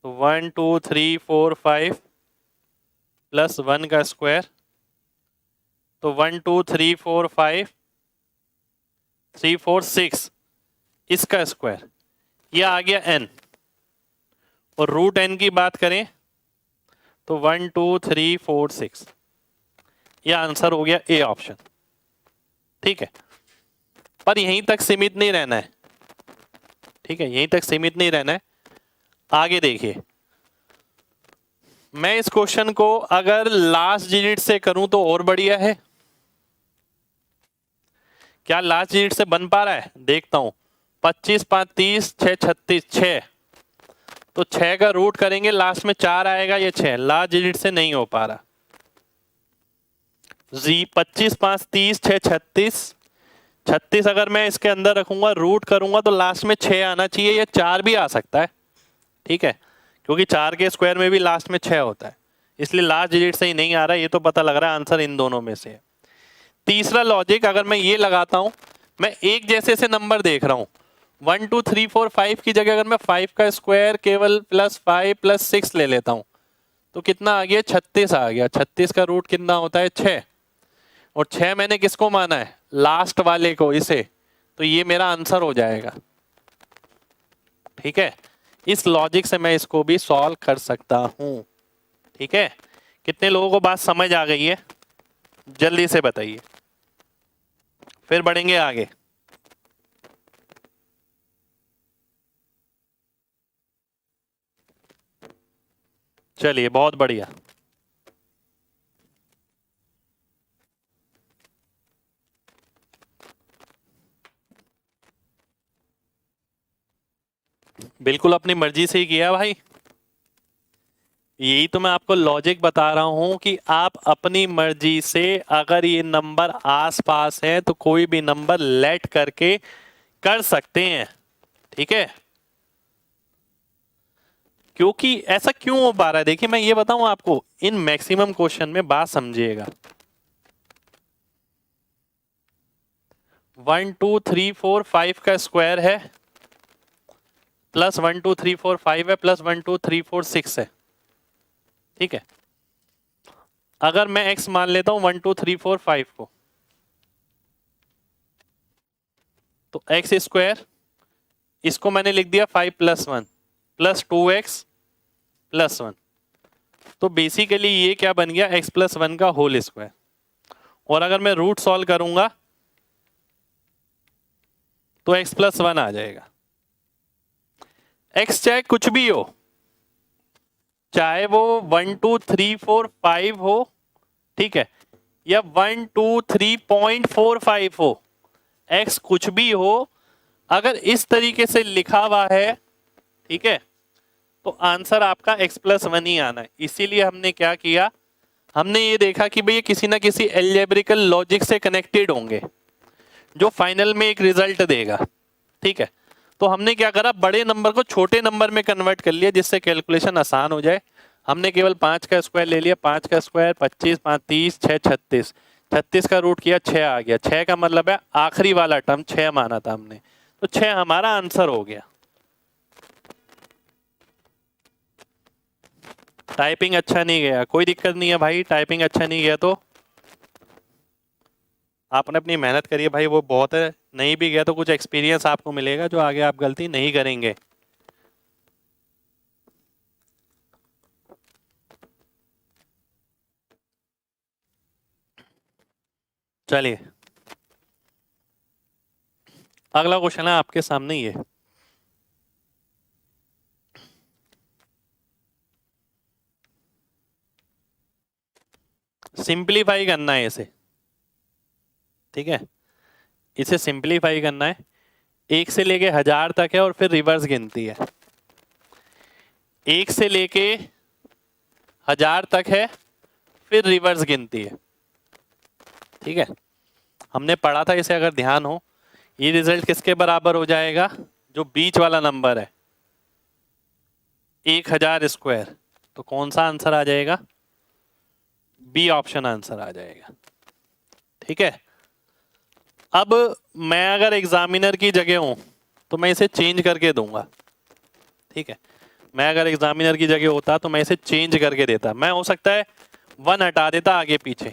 A: तो 1 2 3 4 5 +1 का स्क्वायर, तो 1 2 3 4 5 3 4 6 इसका स्क्वायर, ये आ गया n। और रूट n की बात करें तो 1 2 3 4 6, ये आंसर हो गया ए ऑप्शन। ठीक है, पर यहीं तक सीमित नहीं रहना है। ठीक है, यहीं तक सीमित नहीं रहना है, आगे देखिए। मैं इस क्वेश्चन को अगर लास्ट डिजिट से करूं तो और बढ़िया है। क्या लास्ट डिजिट से बन पा रहा है? देखता हूं। 25 5 30 6 36 6, तो 6 का रूट करेंगे लास्ट में 4 आएगा, ये 6 लास्ट डिजिट से नहीं हो पा रहा। 25 5 30 6 36 36 अगर मैं इसके अंदर रखूंगा रूट करूंगा तो लास्ट में 6 आना चाहिए, ये 4 भी आ सकता है। ठीक है, क्योंकि 4 के स्क्वायर में भी लास्ट में 6 होता है, इसलिए लास्ट डिजिट से ही नहीं आ रहा है। ये तो पता लग रहा है आंसर इन दोनों में से है। तीसरा लॉजिक अगर मैं ये लगाता हूं, मैं एक जैसे से नंबर देख रहा हूं, 1 2 3 4 5 की जगह अगर मैं 5 का स्क्वायर केवल +5 + 6 ले लेता हूं तो कितना आ गया? 36 आ गया। 36 का रूट कितना होता है? 6, और 6 मैंने किसको माना है? लास्ट वाले को, इसे, तो ये मेरा आंसर हो जाएगा। ठीक है, इस लॉजिक से मैं इसको भी सॉल्व कर सकता हूं। ठीक है, कितने लोगों को बात समझ आ गई है? जल्दी से बताइए, फिर बढ़ेंगे आगे। चलिए, बहुत बढ़िया। बिल्कुल अपनी मर्जी से ही किया भाई। यही तो मैं आपको लॉजिक बता रहा हूं कि आप अपनी मर्जी से अगर ये नंबर आसपास है तो कोई भी नंबर लेट करके कर सकते हैं। ठीक है, क्योंकि ऐसा क्यों हो पा रहा है? देखिए मैं ये बताऊं आपको, इन मैक्सिमम क्वेश्चन में बात समझिएगा। 1 2 3 4 5 का स्क्वायर है, +1 2 3 4 5 है, +1 2 3 4 6 है। ठीक है, अगर मैं x मान लेता हूं 1 2 3 4 5 को, तो x स्क्वायर, इसको मैंने लिख दिया 5 + 1 +2x + 1, तो बेसिकली ये क्या बन गया? x + 1 का होल स्क्वायर। और अगर मैं रूट सॉल्व करूंगा तो x + 1 आ जाएगा। x चाहे कुछ भी हो, चाहे वो 1 2 3 4 5 हो, ठीक है, या 1 2 3.45 हो, x कुछ भी हो, अगर इस तरीके से लिखा हुआ है, ठीक है, तो आंसर आपका x + 1 ही आना है। इसीलिए हमने क्या किया, हमने ये देखा कि भाई ये किसी ना किसी एल्जेब्रिकल लॉजिक से कनेक्टेड होंगे जो फाइनल में एक रिजल्ट देगा। ठीक है, तो हमने क्या करा, बड़े नंबर को छोटे नंबर में कन्वर्ट कर लिया जिससे कैलकुलेशन आसान हो जाए। हमने केवल 5 का स्क्वायर ले लिया, 5 का स्क्वायर 25 5 30 6 36, 36 का रूट किया, 6 आ गया। 6 का मतलब है आखिरी वाला टर्म 6 माना था हमने, तो 6 हमारा आंसर हो गया। टाइपिंग अच्छा नहीं गया, कोई दिक्कत नहीं है भाई, टाइपिंग अच्छा नहीं गया तो आपने अपनी मेहनत करी है भाई, वो बहुत है। नहीं भी गया तो कुछ एक्सपीरियंस आपको मिलेगा जो आगे आप गलती नहीं करेंगे। चलिए, अगला क्वेश्चन है आपके सामने ये। सिंपलीफाई करना है इसे। ठीक है, इसे सिंपलीफाई करना है। 1 से लेके 1000 तक है और फिर रिवर्स गिनती है। 1 से लेके 1000 तक है, फिर रिवर्स गिनती है। ठीक है, हमने पढ़ा था इसे, अगर ध्यान हो। ये रिजल्ट किसके बराबर हो जाएगा? जो बीच वाला नंबर है 1000 स्क्वायर, तो कौन सा आंसर आ जाएगा? बी ऑप्शन आंसर आ जाएगा। ठीक है, अब मैं अगर एग्जामिनर की जगह हूं तो मैं इसे चेंज करके दूंगा। ठीक है, मैं अगर एग्जामिनर की जगह होता तो मैं इसे चेंज करके देता। मैं हो सकता है 1 हटा देता आगे पीछे,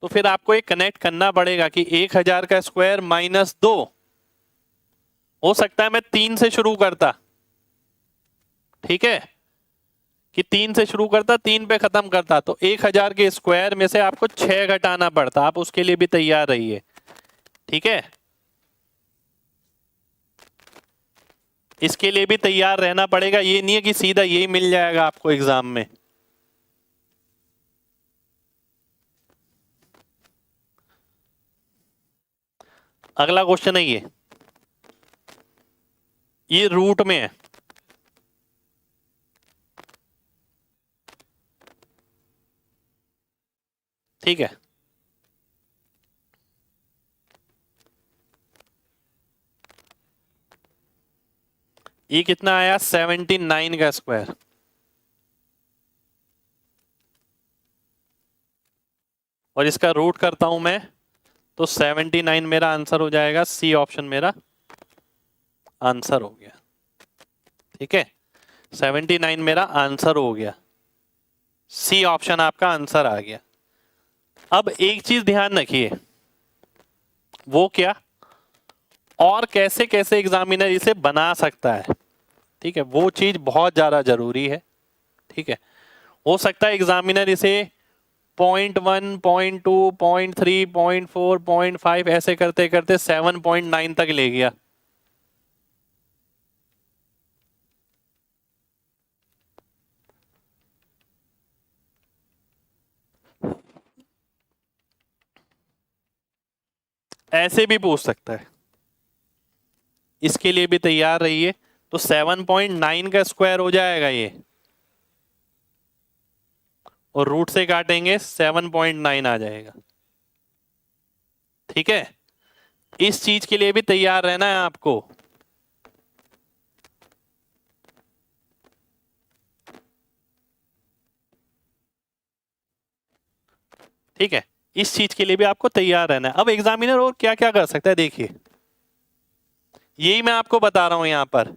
A: तो फिर आपको एक कनेक्ट करना पड़ेगा कि 1000 का स्क्वायर -2, हो सकता है मैं 3 से शुरू करता। ठीक है, कि 3 से शुरू करता, 3 पे खत्म करता, तो 1000 के स्क्वायर में से आपको 6 घटाना पड़ता। आप उसके लिए भी तैयार रहिए। ठीक है, इसके लिए भी तैयार रहना पड़ेगा, ये नहीं है कि सीधा यही मिल जाएगा आपको एग्जाम में। अगला क्वेश्चन है ये रूट में है, ठीक है। ये कितना आया 79 का स्क्वायर, और इसका रूट करता हूं मैं तो 79 मेरा आंसर हो जाएगा। सी ऑप्शन मेरा आंसर हो गया, ठीक है। 79 मेरा आंसर हो गया, सी ऑप्शन आपका आंसर आ गया। अब एक चीज ध्यान रखिए, वो क्या और कैसे कैसे एग्जामिनर इसे बना सकता है, ठीक है, वो चीज बहुत ज्यादा जरूरी है, ठीक है। हो सकता है एग्जामिनर इसे 0.1, 0.2, 0.3, 0.4, 0.5 ऐसे करते करते 7.9 तक ले गया। ऐसे भी पूछ सकता है, इसके लिए भी तैयार रहिए। तो 7.9 का स्क्वायर हो जाएगा ये, और रूट से काटेंगे 7.9 आ जाएगा, ठीक है। इस चीज के लिए भी तैयार रहना है आपको, ठीक है। इस चीज के लिए भी आपको तैयार रहना है। अब एग्जामिनर और क्या क्या कर सकता है, देखिए यही मैं आपको बता रहा हूं यहां पर।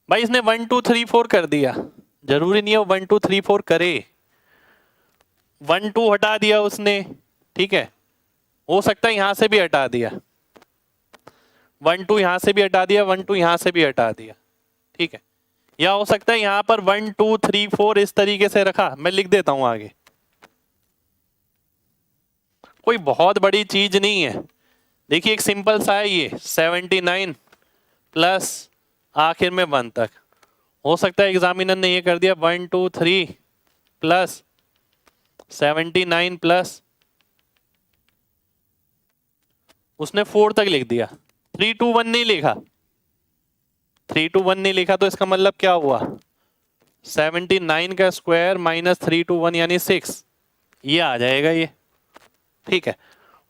A: भाई इसने 1 2 3 4 कर दिया, जरूरी नहीं है वो 1 2 3 4 करे। 1 2 हटा दिया उसने, ठीक है, हो सकता है यहां से भी हटा दिया, 1 2 यहां से भी हटा दिया, 1 2 यहां से भी हटा दिया, ठीक है। या हो सकता है यहां पर 1 2 3 4 इस तरीके से रखा, मैं लिख देता हूं आगे। कोई बहुत बड़ी चीज नहीं है, देखिए एक सिंपल सा है ये 79 प्लस आखिर में 1 तक। हो सकता है एग्जामिनर ने ये कर दिया 1 2 3 प्लस 79 प्लस उसने 4 तक लिख दिया, 3 2 1 नहीं लिखा, 3 2 1 नहीं लिखा, तो इसका मतलब क्या हुआ 79 का स्क्वायर माइनस 3 2 1 यानी 6, ये आ जाएगा ये, ठीक है।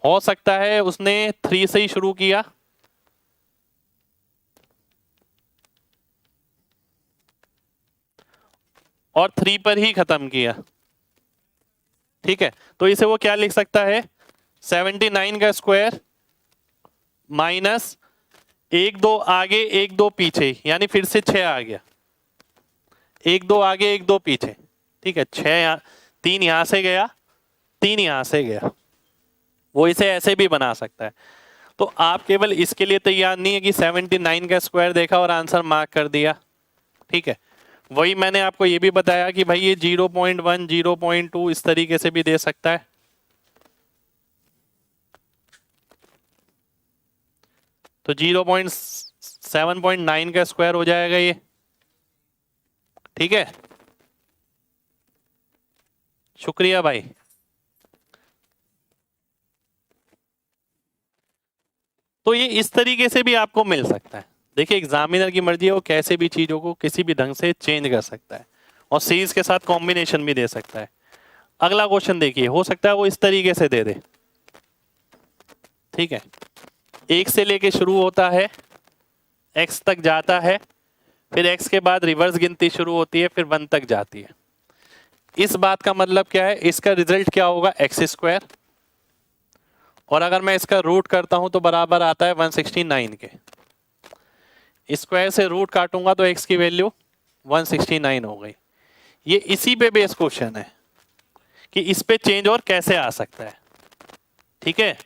A: हो सकता है उसने 3 से ही शुरू किया, और 3 पर ही खत्म किया, ठीक है। तो इसे वो क्या लिख सकता है 79 का स्क्वायर माइनस 1 2 आगे 1 2 पीछे, यानी फिर से 6 आ गया, 1 2 आगे 1 2 पीछे, ठीक है। 6 3 यहां से गया, 3 यहां से गया, वो इसे ऐसे भी बना सकता है। तो आप केवल इसके लिए तैयार नहीं है कि 79 का स्क्वायर देखा और आंसर मार्क कर दिया, ठीक है। वही मैंने आपको ये भी बताया कि भाई ये 0.1 0.2 इस तरीके से भी दे सकता है, तो 0.7.9 का स्क्वायर हो जाएगा ये, ठीक है। शुक्रिया भाई। तो ये इस तरीके से भी आपको मिल सकता है। देखिए एग्जामिनर की मर्जी है, वो कैसे भी चीजों को किसी भी ढंग से चेंज कर सकता है, और सीरीज के साथ कॉम्बिनेशन भी दे सकता है। अगला क्वेश्चन देखिए, हो सकता है वो इस तरीके से दे दे, ठीक है। 1 से लेके शुरू होता है, x तक जाता है, फिर x के बाद रिवर्स गिनती शुरू होती है, फिर 1 तक जाती है। इस बात का मतलब क्या है, इसका रिजल्ट क्या होगा एक्स स्क्वायर, और अगर मैं इसका रूट करता हूं तो बराबर आता है 169 के। स्क्वायर से रूट काटूंगा तो x की वैल्यू 169 हो गई। ये इसी पे बेस क्वेश्चन है कि इस पे चेंज और कैसे आ सकता है, ठीक है।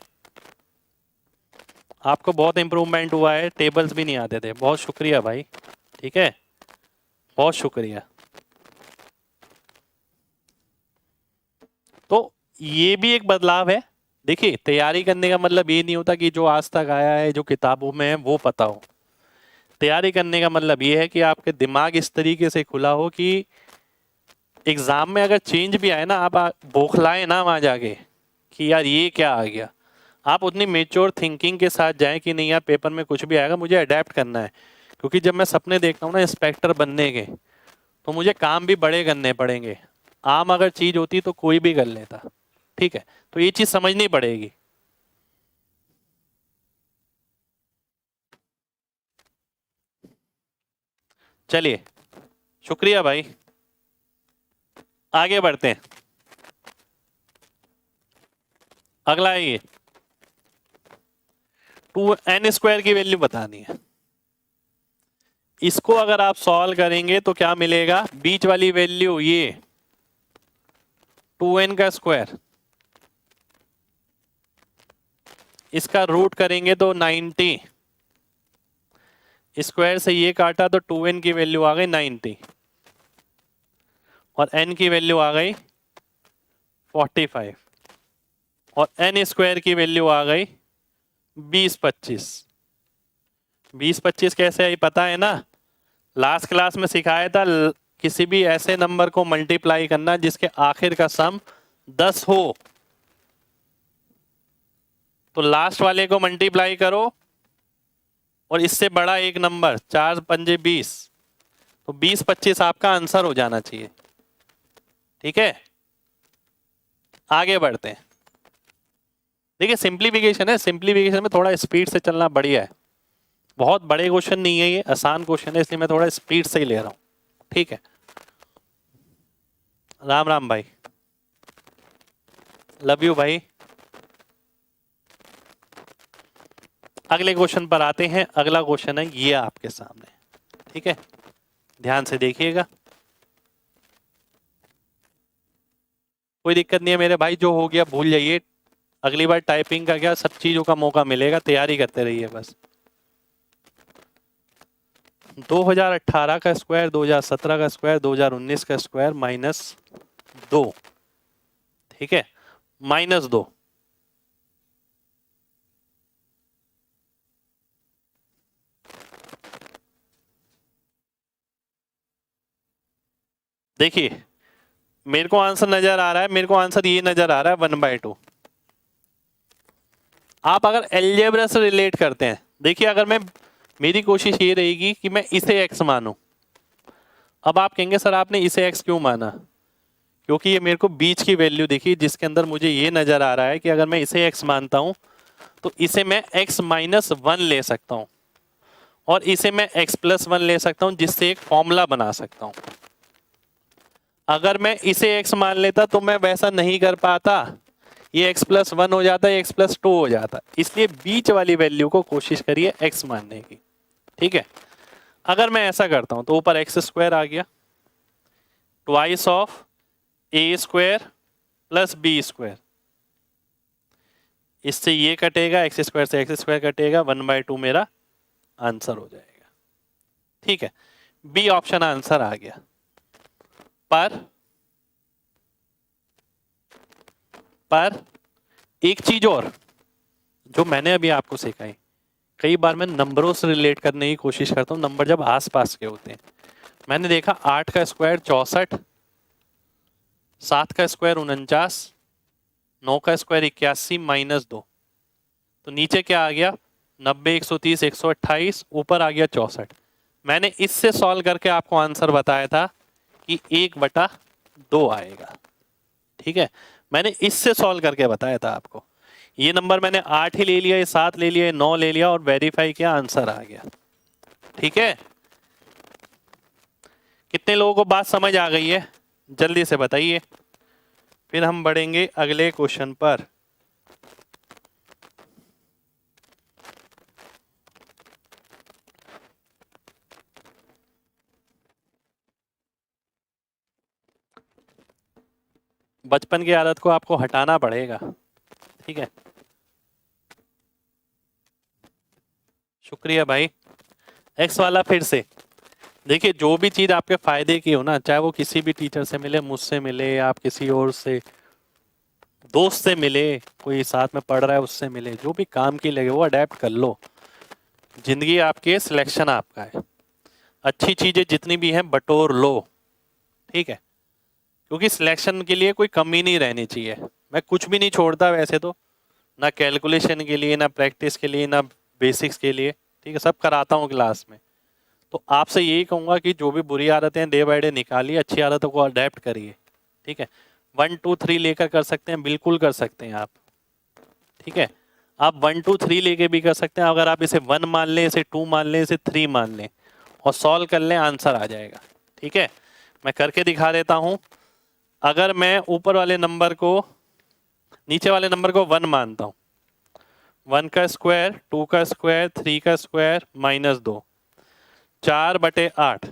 A: आपको बहुत इंप्रूवमेंट हुआ है, टेबल्स भी नहीं आते थे, बहुत शुक्रिया भाई, ठीक है, बहुत शुक्रिया। तो ये भी एक बदलाव है। देखिए तैयारी करने का मतलब ये नहीं होता कि जो आज तक आया है जो किताबों में है वो पता हो। तैयारी करने का मतलब ये है कि आपके दिमाग इस तरीके से खुला हो कि एग्जाम में अगर चेंज भी आए ना, आप बौखलाए ना वहां जाके कि यार ये क्या आ गया। आप उतनी मेच्योर थिंकिंग के साथ जाएं कि नहीं यार पेपर में कुछ भी आएगा मुझे अडेप्ट करना है। क्योंकि जब मैं सपने देखता हूँ ना इंस्पेक्टर बनने के, तो मुझे काम भी बड़े करने पड़ेंगे। आम अगर चीज होती तो कोई भी कर लेता। ठीक है, तो ये चीज समझनी पड़ेगी। चलिए, शुक्रिया भाई, आगे बढ़ते हैं। अगला है ये 2n² की वैल्यू बतानी है। इसको अगर आप सॉल्व करेंगे तो क्या मिलेगा, बीच वाली वैल्यू ये 2n², इसका रूट करेंगे तो 90, स्क्वायर से ये काटा तो 2n की वैल्यू आ गई 90 और n की वैल्यू आ गई 45 और n² की वैल्यू आ गई 20-25। 20-25 कैसे आई पता है ना, लास्ट क्लास में सिखाया था किसी भी ऐसे नंबर को मल्टीप्लाई करना जिसके आखिर का सम 10 हो, तो लास्ट वाले को मल्टीप्लाई करो और इससे बड़ा एक नंबर 4 पंजे 20, तो 20-25 आपका आंसर हो जाना चाहिए। ठीक है, आगे बढ़ते हैं। देखिए सिंप्लीफिकेशन है, सिंप्लीफिकेशन में थोड़ा स्पीड से चलना बढ़िया है। बहुत बड़े क्वेश्चन नहीं है, ये आसान क्वेश्चन है, इसलिए मैं थोड़ा स्पीड से ही ले रहा हूं। ठीक है, राम राम भाई, लव यू भाई। अगले क्वेश्चन पर आते हैं। अगला क्वेश्चन है ये आपके सामने। ठीक है, ध्यान से देखिएगा, कोई दिक्कत नहीं है मेरे भाई, जो हो गया भूल जाइए। अगली बार टाइपिंग का क्या, सब चीजों का मौका मिलेगा, तैयारी करते रहिए बस। 2018 का स्क्वायर, 2017 का स्क्वायर, 2019 का स्क्वायर -2। ठीक है, -2। देखिए मेरे को आंसर नजर आ रहा है, मेरे को आंसर ये नजर आ रहा है 1/2। आप अगर अलजेब्रा से रिलेट करते हैं, देखिए अगर मैं, मेरी कोशिश ये रहेगी कि मैं इसे x मानूं। अब आप कहेंगे सर आपने इसे x क्यों माना, क्योंकि ये मेरे को बीच की वैल्यू दिखी जिसके अंदर मुझे ये नजर आ रहा है कि अगर मैं इसे x मानता हूं तो इसे मैं x-1 ले सकता हूं और इसे मैं x+1 ले सकता हूं, जिससे एक फॉर्मूला बना सकता हूं। अगर मैं इसे x मान लेता तो मैं वैसा नहीं कर पाता, ये x+1 हो जाता है, x+2 हो जाता। इसलिए बीच वाली वैल्यू को कोशिश करिए x मानने की। ठीक है, अगर मैं ऐसा करता हूं तो ऊपर x² आ गया, ट्वाइस ऑफ a² + b², इससे ये कटेगा, x² से x² कटेगा, 1/2 मेरा आंसर हो जाएगा। ठीक है, बी ऑप्शन आंसर आ गया। पर एक चीज और जो मैंने अभी आपको सिखाई, कई बार मैं नंबरों से रिलेट करने की कोशिश करता हूं, नंबर जब आसपास के होते हैं। मैंने देखा 8 का स्क्वायर 64, 7 का स्क्वायर 49, 9 का स्क्वायर 81 -2, तो नीचे क्या आ गया 90, 130, 128, ऊपर आ गया 64। मैंने इससे सॉल्व करके आपको आंसर बताया था कि 1/2 आएगा। ठीक है, मैंने इससे सॉल्व करके बताया था आपको। ये नंबर मैंने 8 ही ले लिया, ये 7 ले लिया, ये 9 ले लिया और वेरीफाई किया, आंसर आ गया। ठीक है, कितने लोगों को बात समझ आ गई है, जल्दी से बताइए, फिर हम बढ़ेंगे अगले क्वेश्चन पर। बचपन की आदत को आपको हटाना पड़ेगा। ठीक है, शुक्रिया भाई। एक्स वाला फिर से देखिए, जो भी चीज आपके फायदे की हो ना, चाहे वो किसी भी टीचर से मिले, मुझसे मिले, आप किसी और से दोस्त से मिले, कोई साथ में पढ़ रहा है उससे मिले, जो भी काम की लगे वो अडेप्ट कर लो। जिंदगी आपकी है, सिलेक्शन आपका है। अच्छी चीजें जितनी भी हैं बटोर लो, ठीक है, क्योंकि सिलेक्शन के लिए कोई कमी नहीं रहनी चाहिए। मैं कुछ भी नहीं छोड़ता वैसे तो, ना कैलकुलेशन के लिए, ना प्रैक्टिस के लिए, ना बेसिक्स के लिए, ठीक है, सब कराता हूँ क्लास में। तो आपसे यही कहूँगा कि जो भी बुरी आदतें हैं डे बाय डे निकालिए, अच्छी आदतों को अडेप्ट करिए, ठीक है। 1 2 3 लेकर कर सकते हैं, बिल्कुल कर सकते हैं आप, ठीक है। आप 1 2 3 लेके भी कर सकते हैं। अगर आप इसे 1 मान लें, इसे 2 मान लें, इसे 3 मान लें और सॉल्व कर लें, आंसर आ जाएगा, ठीक है। मैं करके दिखा देता हूं। अगर मैं ऊपर वाले नंबर को, नीचे वाले नंबर को 1 मानता हूं, 1 का स्क्वायर, 2 का स्क्वायर, 3 का स्क्वायर -2, 4/8,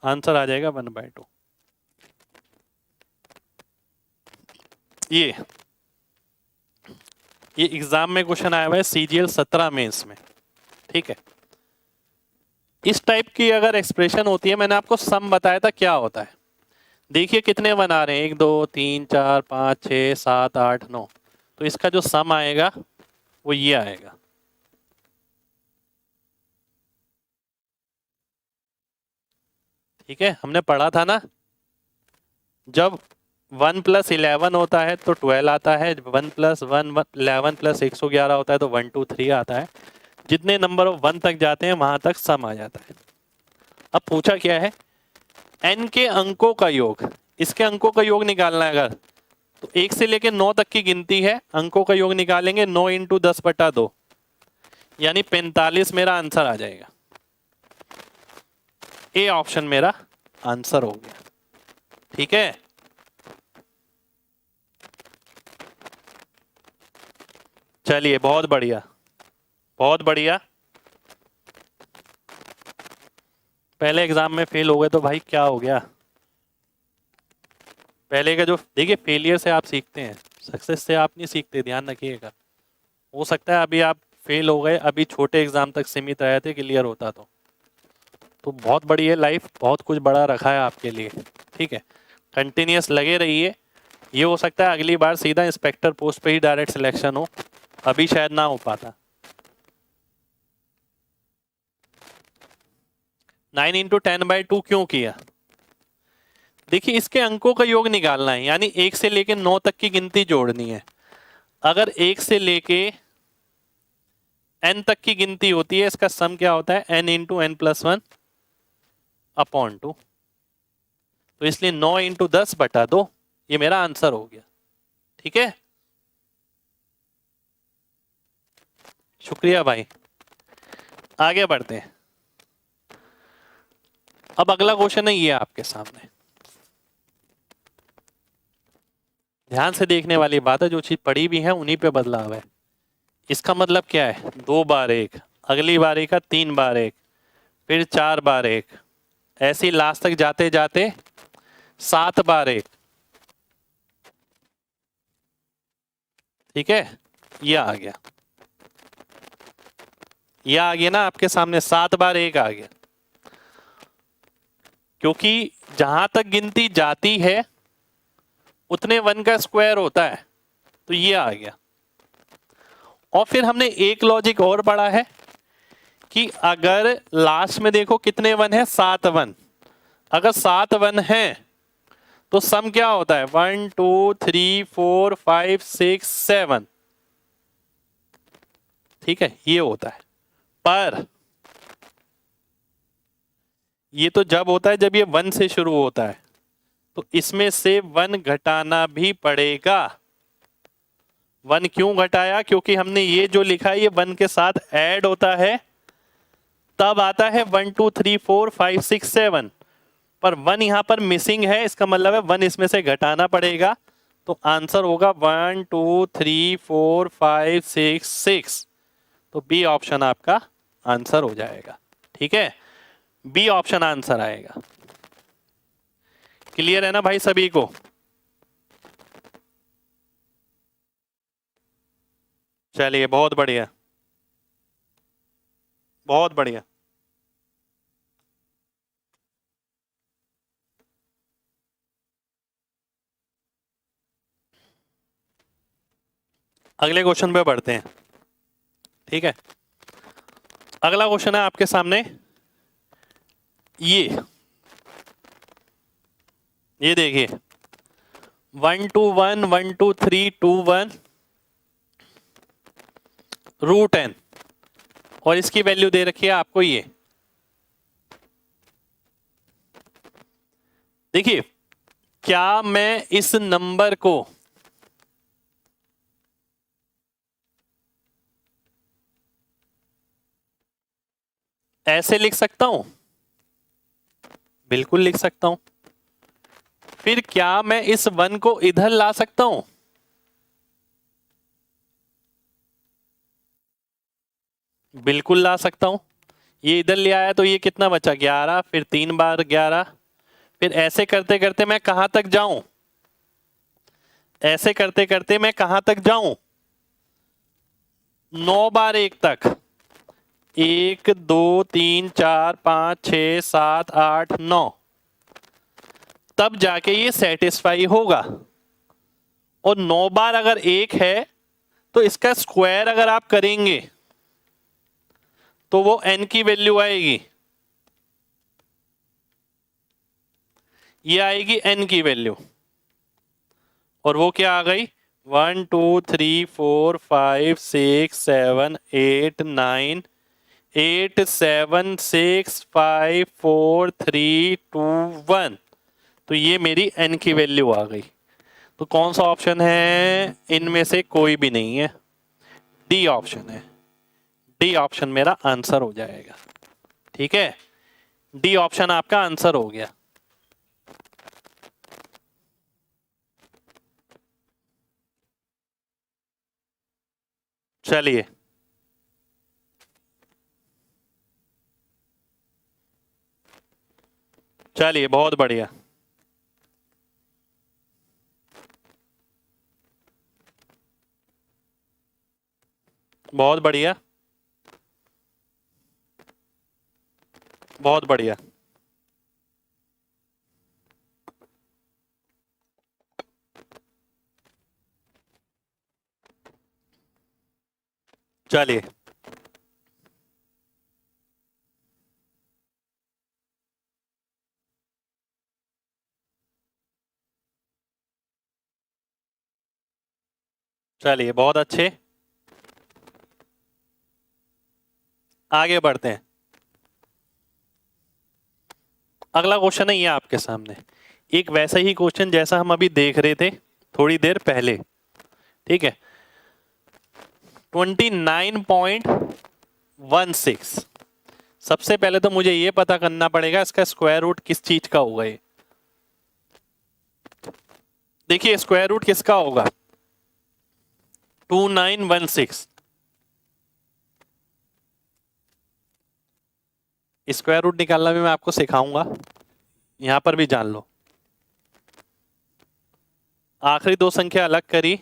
A: आंसर आ जाएगा 1/2। ये एग्जाम में क्वेश्चन आया हुआ है CGL 17 में इसमें, ठीक है। इस टाइप की अगर एक्सप्रेशन होती है, मैंने आपको सम बताया था क्या होता है। देखिए कितने 1 आ रहे हैं, 1 2 3 4 5 6 7 8 9, तो इसका जो सम आएगा वो ये आएगा, ठीक है। हमने पढ़ा था ना, जब 1 + 11 होता है तो 12 आता है, 1 + 1 11 + 111 होता है तो 1 2 3 आता है। जितने नंबर ऑफ 1 तक जाते हैं वहां तक सम आ जाता है। अब पूछा क्या है, n के अंकों का योग, इसके अंकों का योग निकालना है। अगर तो 1 से लेकर 9 तक की गिनती है, अंकों का योग निकालेंगे, 9 × 10/2 यानी 45 मेरा आंसर आ जाएगा। ए ऑप्शन मेरा आंसर हो गया, ठीक है। चलिए बहुत बढ़िया, बहुत बढ़िया। पहले एग्जाम में फेल हो गए तो भाई क्या हो गया, पहले का जो, देखिए फेलियर से आप सीखते हैं, सक्सेस से आप नहीं सीखते, ध्यान रखिएगा। हो सकता है अभी आप फेल हो गए, अभी छोटे एग्जाम तक सीमित रहे थे, क्लियर होता तो बहुत बड़ी है लाइफ, बहुत कुछ बड़ा रखा है आपके लिए, ठीक है। कंटिन्यूस लगे रहिए। ये हो सकता है अगली बार सीधा इंस्पेक्टर पोस्ट पे ही डायरेक्ट सिलेक्शन हो, अभी शायद ना हो पाता। 9 × 10/2 क्यों किया, देखिए इसके अंकों का योग निकालना है, यानी 1 से लेके 9 तक की गिनती जोड़नी है। अगर 1 से लेके n तक की गिनती होती है, इसका सम क्या होता है, n × n + 1/2, तो इसलिए 9 × 10/2 ये मेरा आंसर हो गया, ठीक है। शुक्रिया भाई, आगे बढ़ते हैं। अब अगला क्वेश्चन है ये आपके सामने, ध्यान से देखने वाली बात है, जो चीज पढ़ी भी है उन्हीं पे बदलाव है। इसका मतलब क्या है, 2 बार 1, अगली बारी का 3 बार 1, फिर 4 बार 1, ऐसी लास्ट तक जाते जाते 7 बार 1, ठीक है। ये आ गया, ये आ गया ना आपके सामने, 7 बार 1 आ गया, क्योंकि जहां तक गिनती जाती है उतने 1 का स्क्वायर होता है, तो ये आ गया। और फिर हमने एक लॉजिक और पढ़ा है कि अगर लास्ट में देखो कितने 1 है, 7 1, अगर 7 1 है तो सम क्या होता है, 1 2 3 4 5 6 7, ठीक है, ये होता है। पर ये तो जब होता है जब ये 1 से शुरू होता है, तो इसमें से 1 घटाना भी पड़ेगा। 1 क्यों घटाया, क्योंकि हमने ये जो लिखा है ये 1 के साथ ऐड होता है, तब आता है 1 2 3 4 5 6 7, पर 1 यहां पर मिसिंग है, इसका मतलब है 1 इसमें से घटाना पड़ेगा, तो आंसर होगा 1 2 3 4 5 6 6, तो बी ऑप्शन आपका आंसर हो जाएगा, ठीक है। बी ऑप्शन आंसर आएगा। क्लियर है ना भाई सभी को, चलिए बहुत बढ़िया, बहुत बढ़िया। अगले क्वेश्चन पे बढ़ते हैं, ठीक है। अगला क्वेश्चन है आपके सामने ये देखिए 1 2 1 1 2 3 2 1 √n और इसकी वैल्यू दे रखी है आपको ये। देखिए क्या मैं इस नंबर को ऐसे लिख सकता हूं? बिल्कुल लिख सकता हूं। फिर क्या मैं इस 1 को इधर ला सकता हूं? बिल्कुल ला सकता हूं। ये इधर ले आया तो ये कितना बचा 11, फिर 3 बार 11, फिर ऐसे करते करते मैं कहां तक जाऊं? ऐसे करते करते मैं कहां तक जाऊं? 9 बार 1 तक। 1 2 3 4 5 6 7 8 9, तब जाके ये सेटिस्फाई होगा। और 9 बार अगर 1 है तो इसका स्क्वायर अगर आप करेंगे तो वो n की वैल्यू आएगी, ये आएगी n की वैल्यू। और वो क्या आ गई 1 2 3 4 5 6 7 8 9 8 7 6 5 4 3 2 1। तो ये मेरी n की वैल्यू आ गई। तो कौन सा ऑप्शन है? इनमें से कोई भी नहीं है, डी ऑप्शन है। डी ऑप्शन मेरा आंसर हो जाएगा। ठीक है, डी ऑप्शन आपका आंसर हो गया। चलिए चलिए, बहुत बढ़िया। बहुत बढ़िया, बहुत बढ़िया। चलिए चलिए, बहुत अच्छे, आगे बढ़ते हैं। अगला क्वेश्चन है ये आपके सामने, एक वैसा ही क्वेश्चन जैसा हम अभी देख रहे थे थोड़ी देर पहले। ठीक है, 29.16। सबसे पहले तो मुझे ये पता करना पड़ेगा इसका स्क्वायर रूट किस चीज का होगा। ये देखिए स्क्वायर रूट किसका होगा 2916। स्क्वायर रूट निकालना भी मैं आपको सिखाऊंगा, यहां पर भी जान लो। आखिरी दो संख्या अलग करी,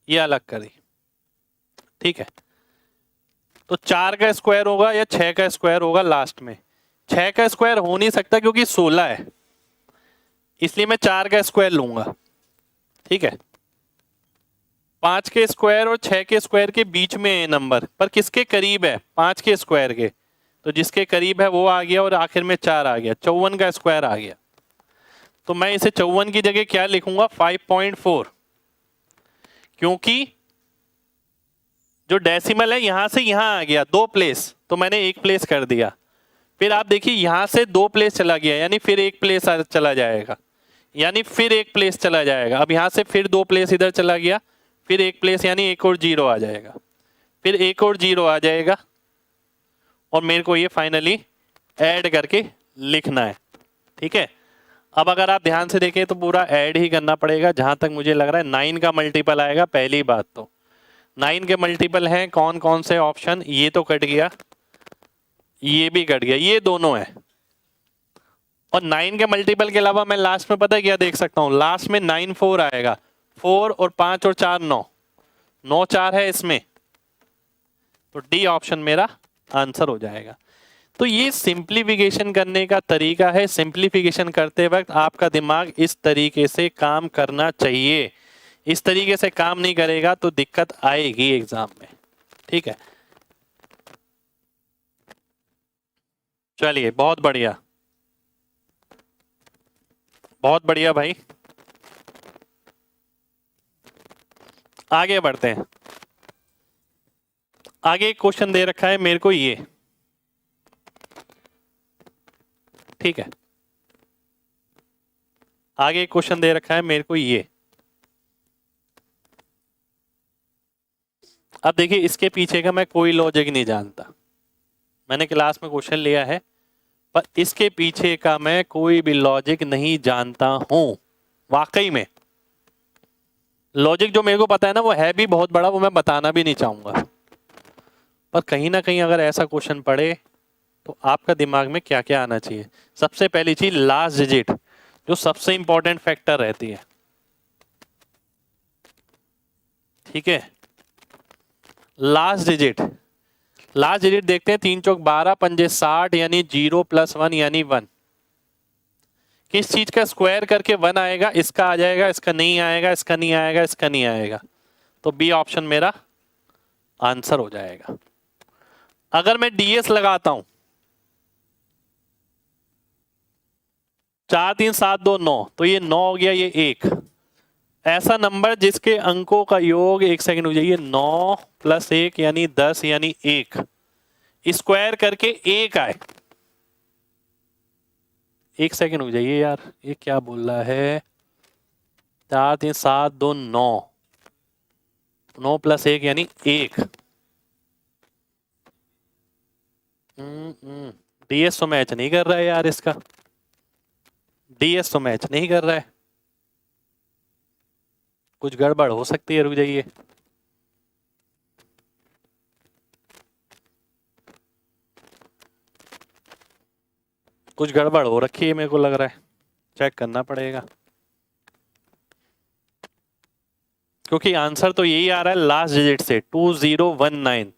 A: ये अलग करी। ठीक है, तो 4 का स्क्वायर होगा या 6 का स्क्वायर होगा लास्ट में। 6 का स्क्वायर हो नहीं सकता क्योंकि 16 है, इसलिए मैं 4 का स्क्वायर लूंगा। ठीक है, 5 के स्क्वायर और 6 के स्क्वायर के बीच में है नंबर, पर किसके करीब है 5 के स्क्वायर के, तो जिसके करीब है वो आ गया और आखिर में 4 आ गया, 54 का स्क्वायर आ गया। तो मैं इसे 54 की जगह क्या लिखूंगा 5.4, क्योंकि जो डेसिमल है यहां से यहां आ गया 2 प्लेस, तो मैंने 1 प्लेस कर दिया। फिर आप देखिए यहां से 2 प्लेस चला गया, यानी फिर 1 प्लेस चला जाएगा, यानी फिर 1 प्लेस चला जाएगा। अब यहां से फिर 2 प्लेस इधर चला गया, फिर 1 प्लेस, यानी 1 और 0 आ जाएगा, फिर 1 और 0 आ जाएगा, और मेरे को ये फाइनली ऐड करके लिखना है। ठीक है, अब अगर आप ध्यान से देखें तो पूरा ऐड ही करना पड़ेगा। जहां तक मुझे लग रहा है 9 का मल्टीपल आएगा। पहली बात तो 9 के मल्टीपल हैं कौन कौन से ऑप्शन, ये तो कट गया, ये भी कट गया, ये दोनों है। और 9 के मल्टीपल के अलावा मैं लास्ट में पता है क्या देख सकता हूं, लास्ट में 9 4 आएगा, 4 और 5 और 4 9, 9 4 है इसमें, तो डी ऑप्शन मेरा आंसर हो जाएगा। तो ये सिंप्लीफिकेशन करने का तरीका है। सिंप्लीफिकेशन करते वक्त आपका दिमाग इस तरीके से काम करना चाहिए, इस तरीके से काम नहीं करेगा तो दिक्कत आएगी एग्जाम में। ठीक है, चलिए बहुत बढ़िया, बहुत बढ़िया भाई, आगे बढ़ते हैं। आगे एक क्वेश्चन दे रखा है मेरे को ये, ठीक है, आगे एक क्वेश्चन दे रखा है मेरे को ये। अब देखिए इसके पीछे का मैं कोई लॉजिक नहीं जानता, मैंने क्लास में क्वेश्चन लिया है पर इसके पीछे का मैं कोई भी लॉजिक नहीं जानता हूं। वाकई में लॉजिक जो मेरे को पता है ना वो है भी बहुत बड़ा, वो मैं बताना भी नहीं चाहूंगा, पर कहीं ना कहीं अगर ऐसा क्वेश्चन पड़े तो आपका दिमाग में क्या क्या आना चाहिए। सबसे पहली चीज लास्ट डिजिट, जो सबसे इंपॉर्टेंट फैक्टर रहती है, ठीक है, लास्ट डिजिट। लास्ट डिजिट देखते हैं, 3 चौक 12 पंजे 60 यानी 0 + 1 यानी 1। किस चीज का स्क्वायर करके 1 आएगा, इसका आ जाएगा, इसका नहीं आएगा, इसका नहीं आएगा, इसका नहीं आएगा, तो बी ऑप्शन मेरा आंसर हो जाएगा। अगर मैं डीएस लगाता हूं 4 3 7 2 9, तो ये 9 हो गया, ये 1, ऐसा नंबर जिसके अंकों का योग, एक सेकंड हो जाइए, 9 + 1 यानी 10 यानी 1, स्क्वायर करके 1 आए। एक सेकंड हो जाइए यार, ये क्या बोल रहा है, 4 3 7 2 9, 9 + 1 यानी 1। डीएस तो मैच नहीं कर रहा है यार, इसका डीएस तो मैच नहीं कर रहा है, कुछ गड़बड़ हो सकती है, रुक जाइए। कुछ गड़बड़ हो रखी है मेरे को लग रहा है, चेक करना पड़ेगा, क्योंकि आंसर तो यही आ रहा है लास्ट डिजिट से 2019।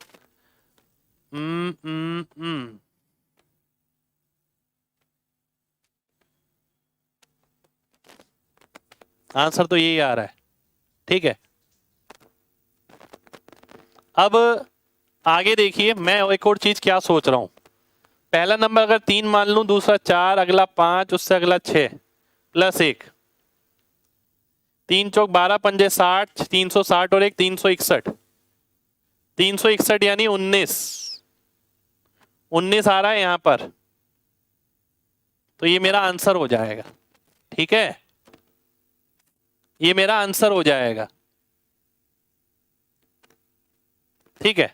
A: आंसर तो यही आ रहा है, ठीक है। अब आगे देखिए, मैं एक और चीज क्या सोच रहा हूं, पहला नंबर अगर 3 मान लूं, दूसरा 4, अगला 5, उससे अगला 6 + 1, 3 चौक 12 पंजे 60, 360 और 1 361, 361 यानी 19, 19 आ रहा है यहां पर, तो ये मेरा आंसर हो जाएगा, ठीक है, ये मेरा आंसर हो जाएगा, ठीक है,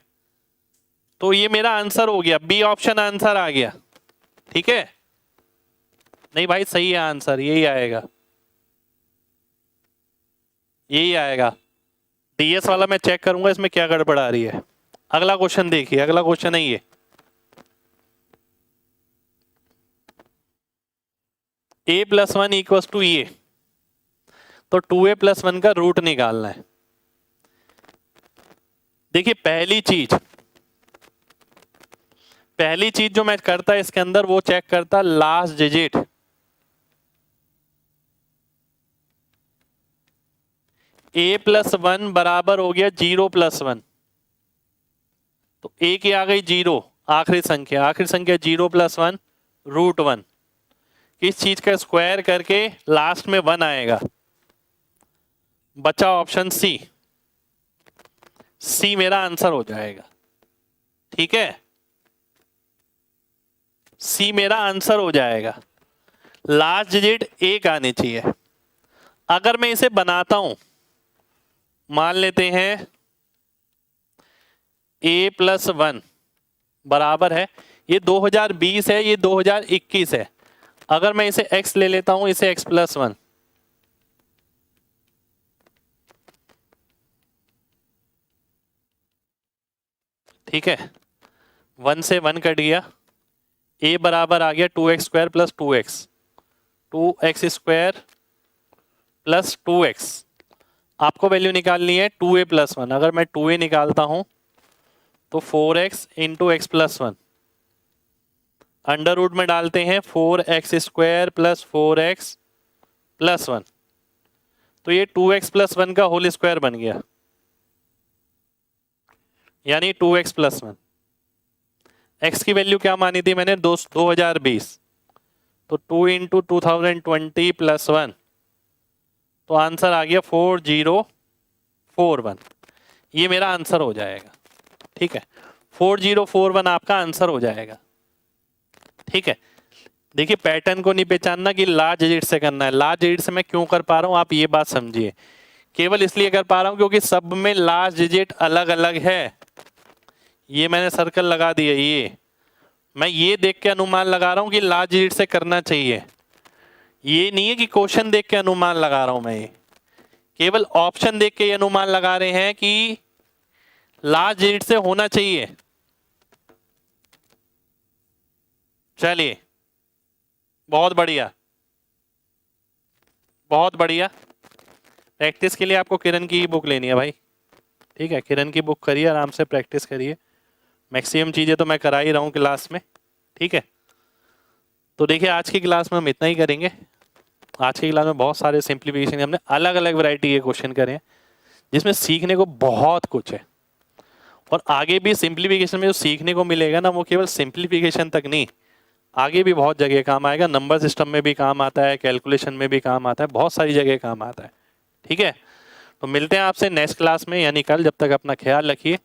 A: तो ये मेरा आंसर हो गया, बी ऑप्शन आंसर आ गया, ठीक है। नहीं भाई सही है आंसर, यही आएगा, यही आएगा। डीएस वाला मैं चेक करूंगा इसमें क्या गड़बड़ आ रही है। अगला क्वेश्चन देखिए, अगला क्वेश्चन है ये, a + 1 = ये, तो 2a + 1 का रूट निकालना है। देखिए पहली चीज जो मैं करता इसके अंदर, वो चेक करता लास्ट डिजिट, a + 1 बराबर हो गया 0 + 1, तो a की आ गई 0, आखिरी संख्या 0 + 1 √1, किस चीज का स्क्वायर करके लास्ट में 1 आएगा, बचा ऑप्शन सी, सी मेरा आंसर हो जाएगा, ठीक है, सी मेरा आंसर हो जाएगा। लास्ट डिजिट 1 आनी चाहिए। अगर मैं इसे बनाता हूं, मान लेते हैं a + 1 बराबर है, ये 2020 है, ये 2021 है, अगर मैं इसे x ले लेता हूं, इसे x + 1, ठीक है, 1 से 1 कट गया, a बराबर आ गया 2x² + 2x, 2x² + 2x, आपको वैल्यू निकालनी है 2a + 1, अगर मैं 2a निकालता हूं तो 4x × x + 1, अंडर रूट में डालते हैं 4x² + 4x + 1, तो ये 2x + 1 का होल स्क्वायर बन गया, यानी 2x + 1। x की वैल्यू क्या मानी थी मैंने 2020, तो 2 इंटू 2020 प्लस 1, तो आंसर आ गया 4041। ये मेरा आंसर हो जाएगा, ठीक है, 4041 आपका आंसर हो जाएगा, ठीक है। देखिए पैटर्न को नहीं पहचानना कि लार्ज डिजिट से करना है। लार्ज डिजिट से मैं क्यों कर पा रहा हूं, आप ये बात समझिए, केवल इसलिए कर पा रहा हूं क्योंकि सब में लार्ज डिजिट अलग अलग है। ये मैंने सर्कल लगा दिया, ये मैं ये देख के अनुमान लगा रहा हूं कि लार्ज डिजिट से करना चाहिए। ये नहीं है कि क्वेश्चन देख के अनुमान लगा रहा हूं मैं, ये केवल ऑप्शन देख के ये अनुमान लगा रहे हैं कि लार्ज डिजिट से होना चाहिए। चलिए बहुत बढ़िया, बहुत बढ़िया। प्रैक्टिस के लिए आपको किरण की बुक लेनी है भाई, ठीक है, किरण की बुक करिए, आराम से प्रैक्टिस करिए। मैक्सिमम चीज़ें तो मैं करा ही रहा हूँ क्लास में, ठीक है। तो देखिए आज की क्लास में हम इतना ही करेंगे। आज की क्लास में बहुत सारे सिंप्लीफिकेशन, हमने अलग अलग वैरायटी के क्वेश्चन करे हैं जिसमें सीखने को बहुत कुछ है। और आगे भी सिंप्लीफिकेशन में जो सीखने को मिलेगा ना, वो केवल सिंप्लीफिकेशन तक नहीं, आगे भी बहुत जगह काम आएगा। नंबर सिस्टम में भी काम आता है, कैलकुलेशन में भी काम आता है, बहुत सारी जगह काम आता है, ठीक है। तो मिलते हैं आपसे नेक्स्ट क्लास में यानी कल। जब तक अपना ख्याल रखिए।